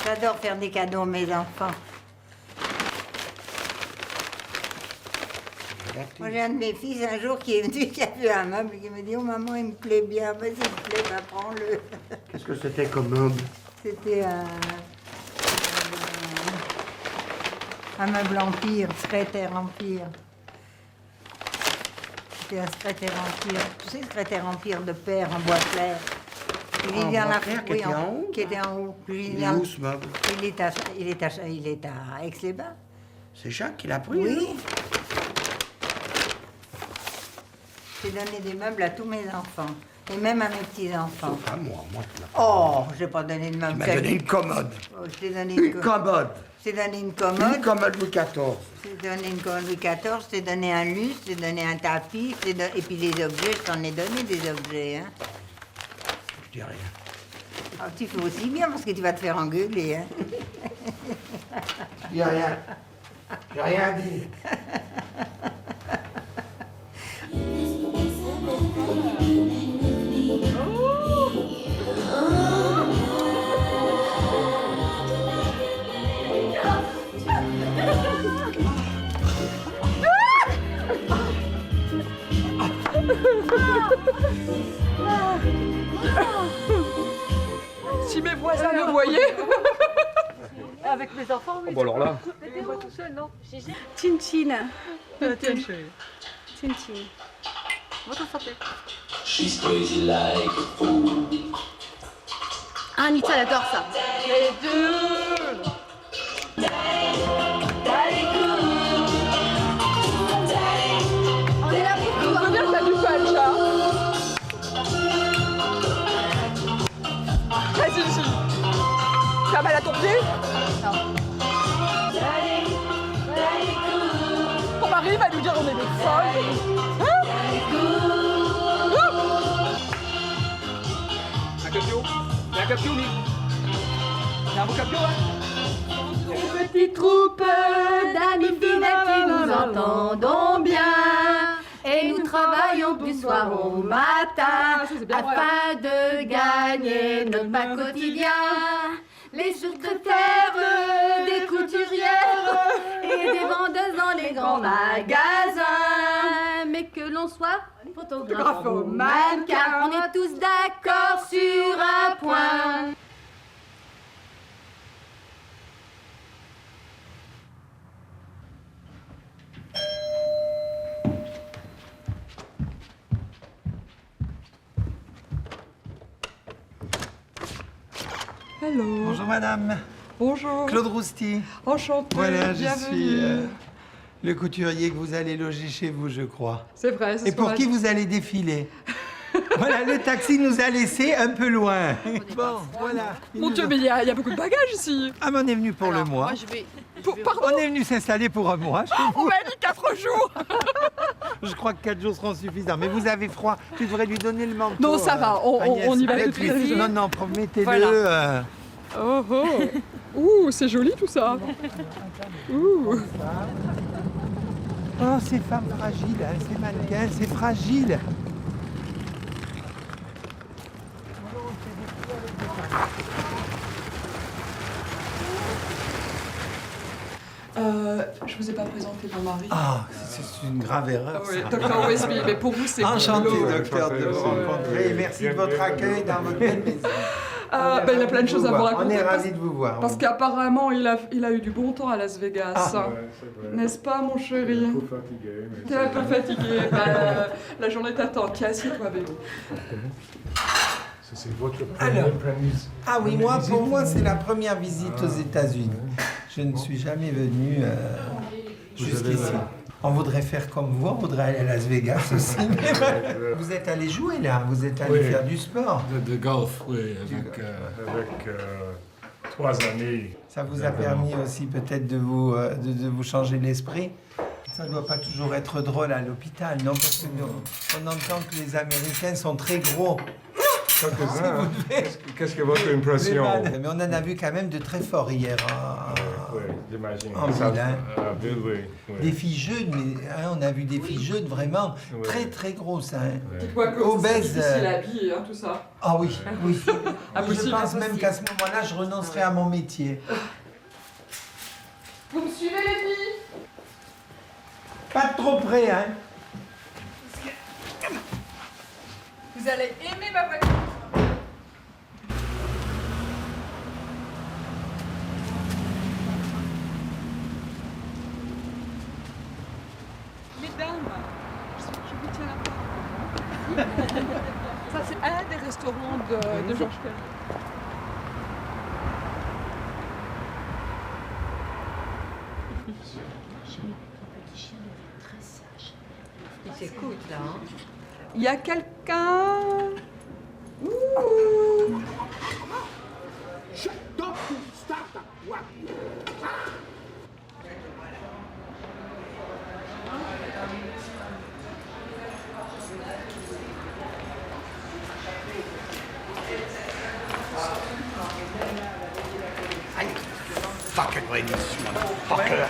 J'adore faire des cadeaux à mes enfants. Moi, j'ai un de mes fils un jour qui est venu, qui a vu un meuble, qui me dit « Oh maman, il me plaît bien. » Ben, s'il te plaît, ben, prends-le. Qu'est-ce que c'était comme meuble? C'était un meuble empire, secrétaire empire. C'était un secrétaire empire. Tu sais, secrétaire empire de père en bois clair. Il En est dans bois la clair, qui était en haut? Qui était en haut. Il est où, ce meuble? Il est à Aix-les-Bains. C'est Jacques qui l'a pris? Oui. hein? J'ai donné des meubles à tous mes enfants. Et même à mes petits-enfants. Pas moi, Oh, j'ai pas donné de meubles. Tu m'as donné une commode. Oh, je t'ai donné Une commode. Je t'ai donné une commode. Une commode Louis XIV. Je t'ai donné une commode Louis XIV, je t'ai donné un lustre, je t'ai donné un tapis, et puis les objets, je t'en ai donné des objets. Hein. Je dis rien. Ah, tu fais aussi bien parce que tu vas te faire engueuler. Hein. Je dis rien. J'ai rien dit. Si mes voisins le voyaient. Avec mes enfants, oui. Oh, bah alors là. C'était moi tout seul, non Chin chin. Tiens, chérie. Chin chin. Votre santé. She's crazy like a fool. Ah, Anita, elle adore ça. Les deux. On est là pour On peut dire que t'as du punch, hein. Vas-y, ici. T'as mal à ton pied? Non. Ton mari va lui dire on est des folles. Hein? Un capio? Il y a un capio, Mick? Il y a un beau capio, là? Une petite troupe d'amis fidèles qui nous entendons bien. Et nous travaillons du soir au matin afin de gagner notre pain quotidien. Les secrétaires, des couturières et des vendeuses dans les grands magasins. Mais que l'on soit photographe ou mannequin, on est tous d'accord sur un point. Hello. Bonjour madame. Bonjour. Claude Rousti. Enchanté. Voilà, je bienvenue. suis le couturier que vous allez loger chez vous, je crois. C'est vrai, c'est Et ce qu'on pour a qui dit. vous allez défiler. Voilà, le taxi nous a laissés un peu loin. Bon, voilà. Mon Dieu, mais il y a beaucoup de bagages ici. Ah, mais on est venu pour le mois. Moi, je vais... On est venu s'installer pour un mois chez On vous. m'a dit 4 jours. Je crois que 4 jours seront suffisants. Mais vous avez froid. Tu devrais lui donner le manteau. Non, ça va, on y va avec tout de lui. suite. Non, non, promettez-le. Voilà. Oh oh. Ouh, c'est joli tout ça. Ouh. Oh, ces femmes fragiles, hein, ces mannequins, c'est fragile. Je vous ai pas présenter mon mari. Ah, c'est une grave erreur. Oui, ça. Dr Westby, mais pour vous, c'est Enchanté, boulot. docteur, de vous rencontrer. Merci de votre accueil dans votre belle maison. Ben, il a plein de choses à vous raconter. On est ravis de vous voir. Parce qu'apparemment, il a eu du bon temps à Las Vegas. Ah. N'est-ce pas, mon chéri? T'es un peu fatigué. La journée t'attend. Tiens, assieds-toi, bébé. C'est votre Alors, première prémisse. ah oui, pour moi, c'est la première visite aux États-Unis. Je ne suis jamais venu jusqu'ici. On voudrait faire comme vous, on voudrait aller à Las Vegas aussi. Vous êtes allé jouer là, vous êtes allé faire du sport. De golf, oui, avec 3 amis. Ça vous a permis aussi peut-être de vous changer l'esprit. Ça ne doit pas toujours être drôle à l'hôpital, non? Parce que on entend que les Américains sont très gros. Qu'est-ce que votre impression? Mais on en a vu quand même de très forts hier Oui, j'imagine. en ville. Hein. Oui. Des filles jeunes, mais on a vu des filles jeunes vraiment très très grosses. Hein. Dites-moi que c'est difficile à habiller, hein, tout ça. Ah oui, oui. Impossible, Je pense même impossible. qu'à ce moment-là, je renoncerai à mon métier. Vous me suivez, les filles? Pas de trop près, hein. Vous allez aimer ma voiture. Mesdames, je vous tiens la parole. Ça, c'est un des restaurants de Georges Perry. Il s'écoute là, hein. Il y a quelqu'un. Ouh. Fucking ladies, motherfucker.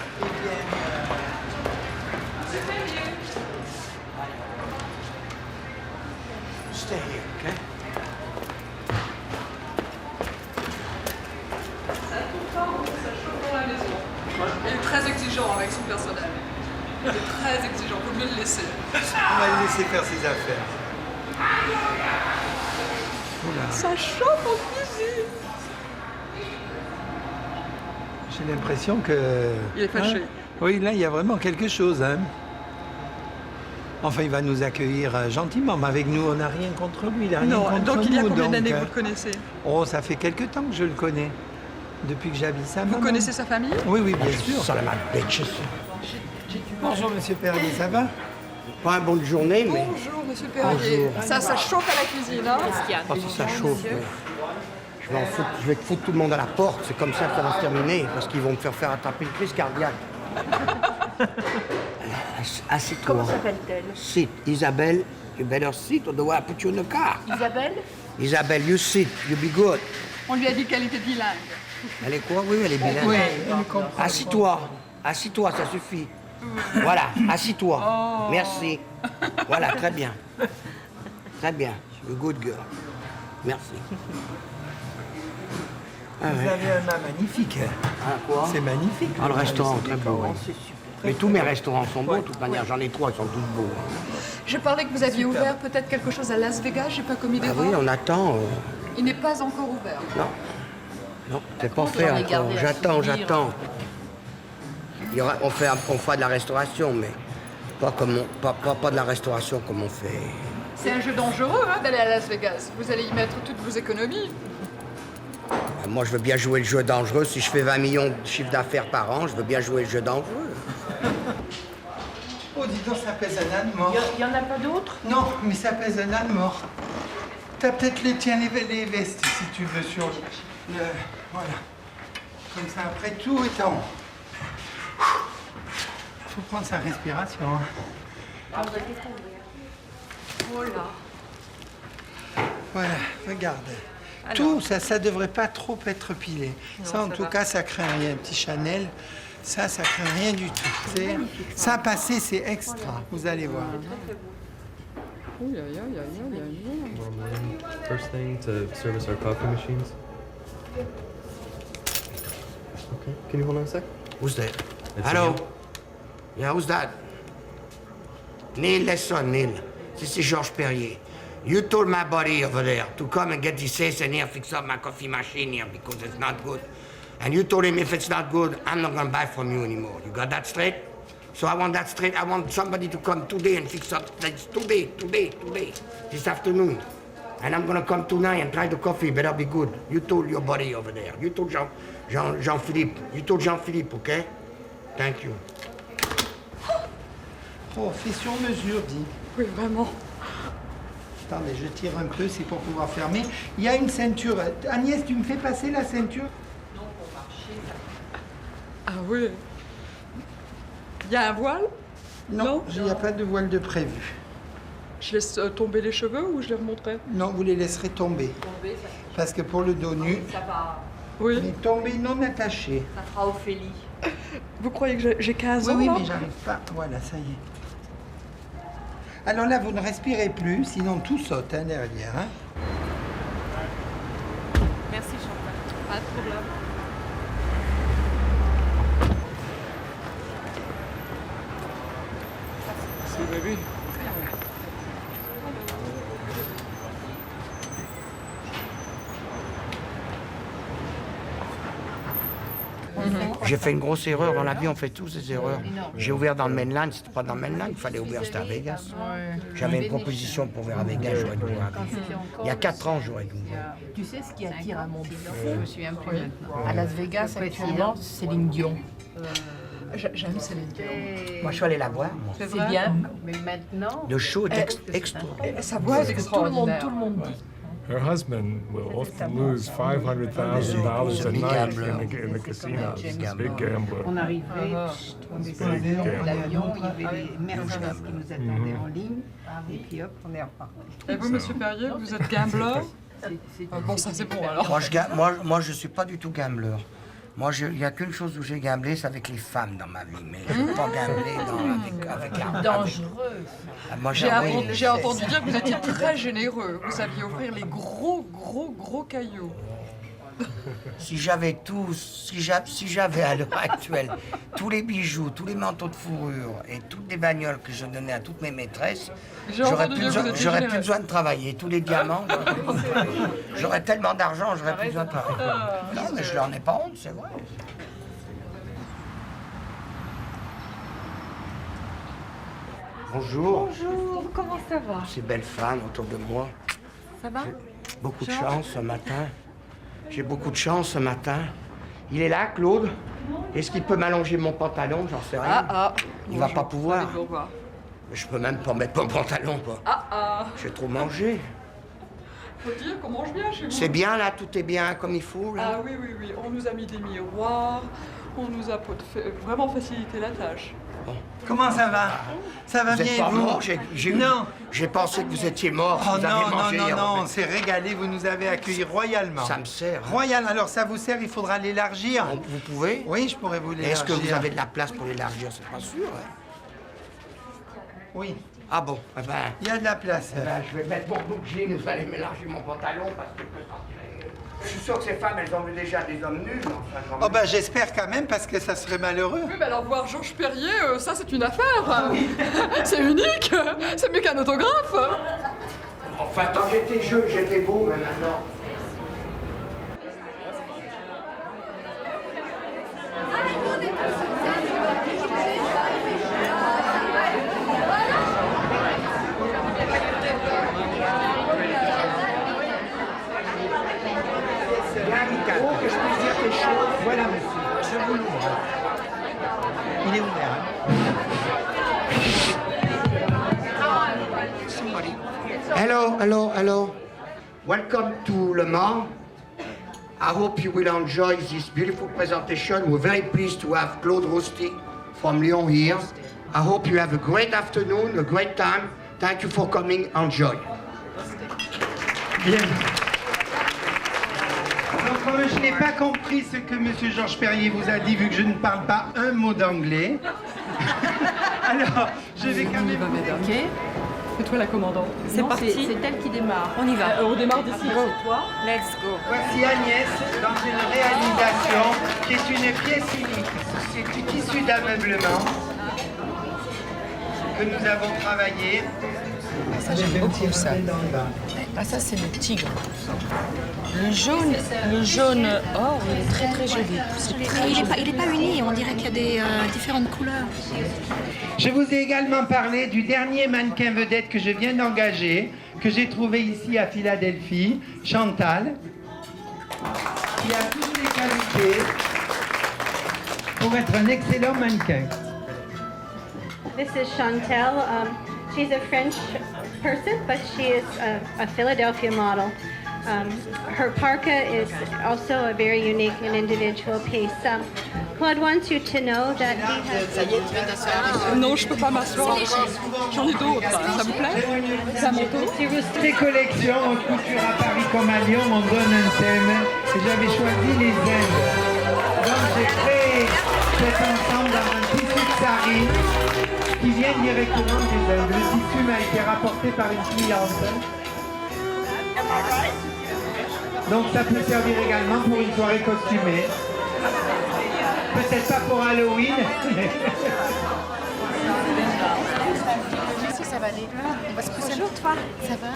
Stay here, okay? Il est très exigeant avec son personnel. Il est très exigeant, faut mieux le laisser. On va le laisser faire ses affaires. Oula. Ça chauffe en cuisine. J'ai l'impression que... Il est fâché. Hein? Oui, là, il y a vraiment quelque chose. Hein? Enfin, il va nous accueillir gentiment, mais avec nous, on n'a rien contre lui. Il a rien Non, contre donc il y a nous, combien donc, d'années que vous le connaissez? Oh, ça fait quelque temps que je le connais. Depuis que j'habite ça. Vous connaissez sa famille? Oui, oui, bien sûr. Son of my bitches. Bonjour, monsieur Perrier, ça va? Pas une bonne journée, mais... Bonjour, monsieur Perrier. Bonjour. Ça chauffe à la cuisine, hein? Ah, si ça chauffe, mais... Je vais foutre tout le monde à la porte, c'est comme ça que ça va se terminer, parce qu'ils vont me faire attraper une crise cardiaque. Assieds-toi. Comment s'appelle-t-elle? Sit. Isabelle, you better sit or the way I put you in the car. Isabelle? Isabelle, you sit, you be good. On lui a dit qu'elle était bilingue. Elle est quoi? Oui, elle est bilingue. Oui, elle comprend. Assis-toi. Assis-toi, ça suffit. Voilà, assis-toi. Oh. Merci. Voilà, très bien. Très bien. You're a good girl. Merci. Vous avez un âme magnifique. Ah, quoi? C'est magnifique. Ah, le restaurant, très beau. Oh, Oui. Mais tous mes restaurants sont beaux, de toute manière. J'en ai 3, ils sont tous beaux. Je parlais que vous aviez ouvert peut-être quelque chose à Las Vegas, j'ai pas commis Ah d'erreur. oui, on attend. Il n'est pas encore ouvert. Non. Non, c'est pas fait encore. J'attends. On fera de la restauration, mais pas de la restauration comme on fait. C'est un jeu dangereux hein, d'aller à Las Vegas. Vous allez y mettre toutes vos économies. Moi, je veux bien jouer le jeu dangereux. Si je fais 20 millions de chiffre d'affaires par an, je veux bien jouer le jeu dangereux. Oh, dis donc, ça pèse un âne mort. Il y en a pas d'autres? Non, mais ça pèse un âne mort. T'as peut-être les vestes, si tu veux, sur le... Voilà. Comme ça, après, tout est en... Faut prendre sa respiration. Hein. Oh là. Voilà, regarde. Alors. Tout, ça devrait pas trop être pilé. Non, ça, en ça tout va. cas, ça craint rien. Un petit Chanel, ça craint rien du tout. Ça, passer, c'est extra. Vous allez voir. Aïe, aïe, aïe, aïe, aïe, aïe. First thing to service our coffee machines. Okay, can you hold on a sec? Who's that? It's Hello? Ian. Yeah, who's that? Neil, listen, Neil. This is Georges Perrier. You told my buddy over there to come and get the safe and here fix up my coffee machine here because it's not good. And you told him if it's not good, I'm not gonna buy from you anymore. You got that straight? So I want that straight. I want somebody to come today and fix up. That's today, this afternoon. And I'm gonna come tonight and try the coffee. Better be good. You told your buddy over there. You told Jean-Philippe. You told Jean-Philippe, okay? Thank you. Oh, fait sur mesure, dit. Oui, vraiment. Attendez, je tire un peu, c'est pour pouvoir fermer. Il y a une ceinture. Agnès, tu me fais passer la ceinture? Non, pour marcher. Ah oui. Il y a un voile? Non, il n'y a pas de voile de prévu. Je laisse tomber les cheveux ou je les remonterai? Non, vous les laisserez tomber. Parce que pour le dos nu, ça va. Oui. Mais tomber non attaché. Ça fera Ophélie. Vous croyez que j'ai 15 ans? Oui, là? mais j'arrive pas. Voilà, ça y est. Alors là, vous ne respirez plus, sinon tout saute derrière. Hein. Merci, Chantal. Pas de problème. See, baby? J'ai fait une grosse erreur. Dans la vie, on fait tous des erreurs. J'ai ouvert dans le mainland, c'était pas dans le mainland, il fallait ouvrir, c'était à Vegas. J'avais une proposition pour ouvrir à Vegas, j'aurais dû ouvrir à Vegas. Il y a 4 ans, j'aurais dû ouvrir. Tu sais ce qui attire un monde fou? Je me souviens plus maintenant. À Las Vegas, actuellement, Céline Dion. J'aime Céline Dion. Moi, je suis allé la voir. C'est bien, mais maintenant... Le show est extraordinaire. Sa voix est extraordinaire. Tout le monde dit. Her husband will often lose $500,000 a night in the casino. He's a big gambler. On arrivait, on descendait de l'avion, il y avait les Mercedes qui nous attendaient en ligne, et puis hop, on est reparti. Et vous, monsieur Perrier, vous êtes gambler? Bon, ça c'est bon alors. Moi, je suis pas du tout gambler. Moi, il n'y a qu'une chose où j'ai gamblé, c'est avec les femmes dans ma vie. Mais je ne peux pas gambler avec l'argent. Dangereux. J'ai entendu dire que vous étiez très généreux. Vous saviez offrir les gros cailloux. Si j'avais à l'heure actuelle tous les bijoux, tous les manteaux de fourrure et toutes les bagnoles que je donnais à toutes mes maîtresses, j'aurais plus besoin de travailler. Tous les diamants, j'aurais tellement d'argent, j'aurais plus besoin de travailler. Non, mais je leur ai pas honte, c'est vrai. Bonjour. Bonjour, comment ça va? Ces belles femmes autour de moi. Ça va? Beaucoup de chance ce matin. J'ai beaucoup de chance ce matin. Il est là, Claude. Est-ce qu'il peut m'allonger mon pantalon? J'en sais rien. Il va pas pouvoir. Je peux même pas mettre mon pantalon, quoi. J'ai trop mangé. Faut dire qu'on mange bien chez vous. C'est bien, là? Tout est bien comme il faut, là? Ah oui. On nous a mis des miroirs. On nous a vraiment facilité la tâche. Bon. Comment ça va? Ça va Vous bien êtes pas et vous? mort? Non. J'ai pensé que vous étiez mort. Oh vous avez mangé hier, non, en on fait. s'est régalé, vous nous avez accueillis royalement. Ça me sert. Royal, alors ça vous sert, il faudra l'élargir. Vous pouvez? Oui, je pourrais vous l'élargir. Est-ce que vous avez de la place pour l'élargir? C'est pas sûr. Hein? Oui. Ah bon? Eh ben, il y a de la place. Je vais mettre mon bouclier, vous allez mélanger mon pantalon parce que je suis sûr que ces femmes, elles ont vu déjà des hommes nus. Enfin, oh ben j'espère quand même parce que ça serait malheureux. Oui, mais alors voir Georges Perrier, ça c'est une affaire. C'est unique. C'est mieux qu'un autographe. Enfin, quand j'étais jeune, j'étais beau, mais maintenant... Voilà, monsieur. Je vous l'ouvre. Il est ouvert. Hello. Welcome to Le Mans. I hope you will enjoy this beautiful presentation. We're very pleased to have Claude Rosti from Lyon here. I hope you have a great afternoon, a great time. Thank you for coming. Enjoy. Bien. Donc, je n'ai pas compris ce que M. Georges Perrier vous a dit, vu que je ne parle pas un mot d'anglais. Alors, je vais quand même... Ok. C'est toi la commandante. C'est parti. C'est elle qui démarre. On y va. On démarre d'ici. C'est toi. Let's go. Voici Agnès dans une réalisation qui est une pièce unique. C'est issue d'ameublement. que nous avons travaillé. Ça, j'aime beaucoup ça. Ah, ça, c'est le tigre. Le jaune or, il est très très joli. Il n'est pas uni, on dirait qu'il y a des différentes couleurs. Je vous ai également parlé du dernier mannequin vedette que je viens d'engager, que j'ai trouvé ici à Philadelphie, Chantal, qui a toutes les qualités pour être un excellent mannequin. This is Chantal. She's a French person, but she is a Philadelphia model. Her parka is also a very unique and individual piece. Claude wants you to know that he has... Non, je peux pas m'asseoir. J'en ai d'autres. Ça vous plaît? C'est à mon tour. Ces collections en couture à Paris comme à Lyon m'en donnent un thème et j'avais choisi les Indes. Donc j'ai créé cet ensemble dans un tissu de sari qui vient directement des Indes. Le tissu m'a été rapporté par une cliente. Donc ça peut servir également pour une soirée costumée. Peut-être pas pour Halloween. Si ça va aller. On va se pousser. Bonjour toi. Ça va?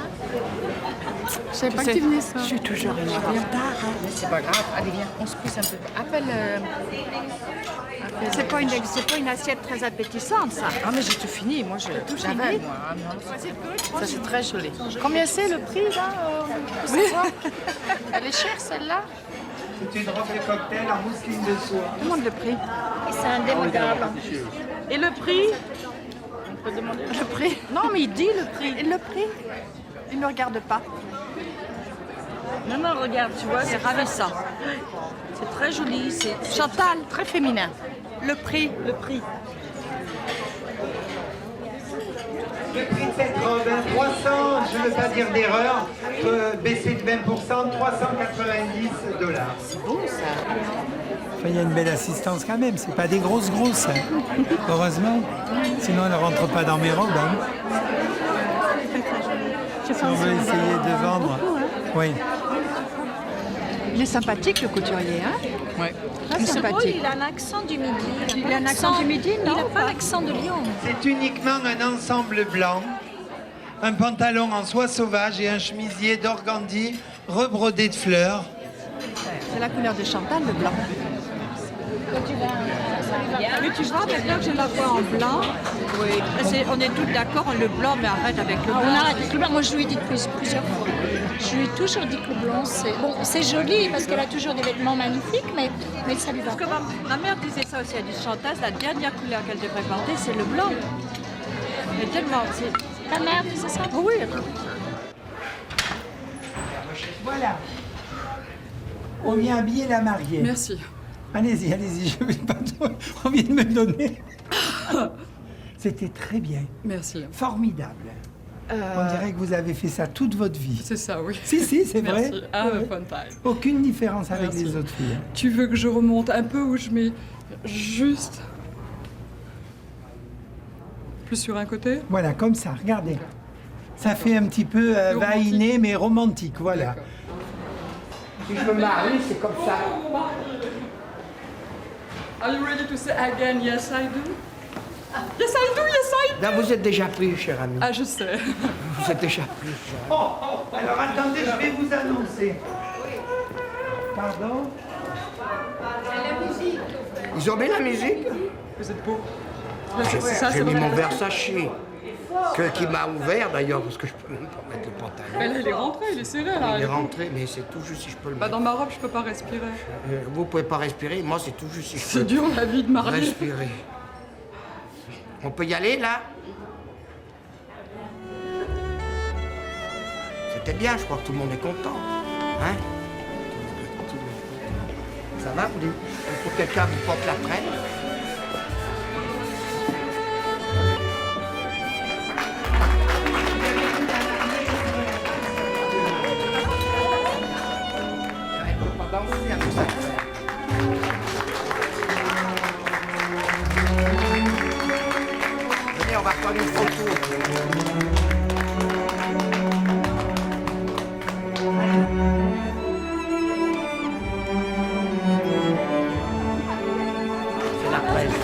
Je savais pas que tu venais ça. Je suis toujours en retard. C'est pas grave. Allez viens, on se pousse un peu. Appelle. C'est pas une assiette très appétissante, ça. Ah mais j'ai tout fini. Moi j'avale moi. Ah, non. Ça c'est très joli. Combien c'est le prix là? Oui. Elle est chère celle-là? C'est une robe de cocktail en mousseline de soie. Demande le prix. C'est indémodable. Et le prix? On peut demander le prix. Non, mais il dit le prix. Et le prix? Il ne regarde pas. Non, non, regarde, tu vois, c'est ravissant. C'est très joli, c'est Chantal, très féminin. Le prix? Le prix. Le prix de cette robe, 300, je ne veux pas dire d'erreur, baissé de 20%, $390. C'est beau ça. Enfin, il y a une belle assistance quand même, c'est pas des grosses, hein. Heureusement. Sinon, elle ne rentre pas dans mes robes. Hein. Si on veut essayer de vendre. Oui. Il est sympathique, le couturier, hein? Oui. Très sympathique. Il a un accent du Midi. Il a un accent du Midi, non? Il n'a pas l'accent de Lyon. C'est uniquement un ensemble blanc, un pantalon en soie sauvage et un chemisier d'organdi rebrodé de fleurs. C'est la couleur de Chantal, le blanc. Mais tu vois, maintenant que je la vois en blanc, oui. On est toutes d'accord, le blanc, mais arrête avec le blanc. On arrête avec le blanc. Moi, je lui ai dit plusieurs fois. Je lui ai toujours dit que le blanc, c'est joli parce qu'elle a toujours des vêtements magnifiques, mais ça lui va. Parce que ma mère disait ça aussi, elle dit Chantal, la dernière couleur qu'elle devrait porter, c'est le blanc. Mais tellement... Ta mère disait ça? Oui. Voilà. On vient habiller la mariée. Merci. Allez-y, je vais pas... On vient de me donner. C'était très bien. Merci. Formidable. On dirait que vous avez fait ça toute votre vie. C'est ça, oui. Si, c'est vrai. Merci. Ah, Ouais. fun time. Aucune différence avec Merci. les autres filles. Tu veux que je remonte un peu ou je mets juste plus sur un côté? Voilà, comme ça, regardez. Ça fait un petit peu vainé, mais romantique, voilà. Si je me marie, c'est comme ça. Are you ready to say again yes I do? Yes I do, yes I do! Là, vous êtes déjà pris, cher ami. Ah, je sais. Vous êtes déjà pris. Alors attendez, je vais vous annoncer. Pardon? Ils ont mis la musique? Vous êtes beau. J'ai mis mon Versace, qui m'a ouvert d'ailleurs, parce que je peux même pas mettre le pantalon. Mais là, il est rentré, il est serré là. Il est rentré, mais c'est tout juste si je peux le mettre. Dans ma robe, je peux pas respirer. Vous pouvez pas respirer, moi c'est tout juste si je peux. C'est dur la vie de mariée. Respirer. On peut y aller là? C'était bien, je crois que tout le monde est content. Hein? Ça va, vous dites? Il faut que quelqu'un vous porte la traîne? Venez, on va prendre une photo. C'est la presse.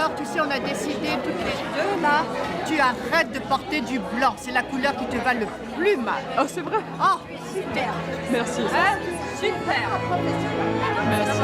Alors, tu sais, on a décidé toutes les deux, là, tu arrêtes de porter du blanc. C'est la couleur qui te va le plus mal. Oh, c'est vrai? Oh, super. Merci. Hein? Super. Merci.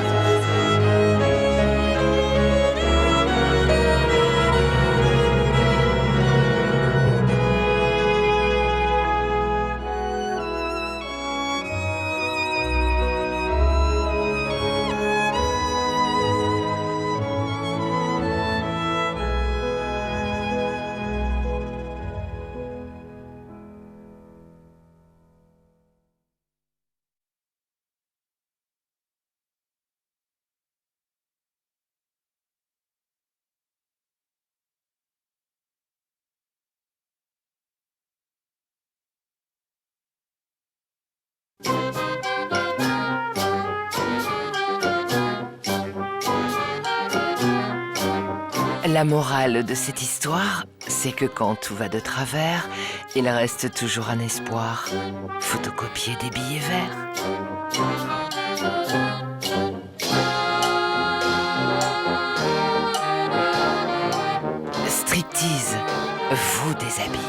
La morale de cette histoire, c'est que quand tout va de travers, il reste toujours un espoir. Photocopier des billets verts. Striptease vous déshabille.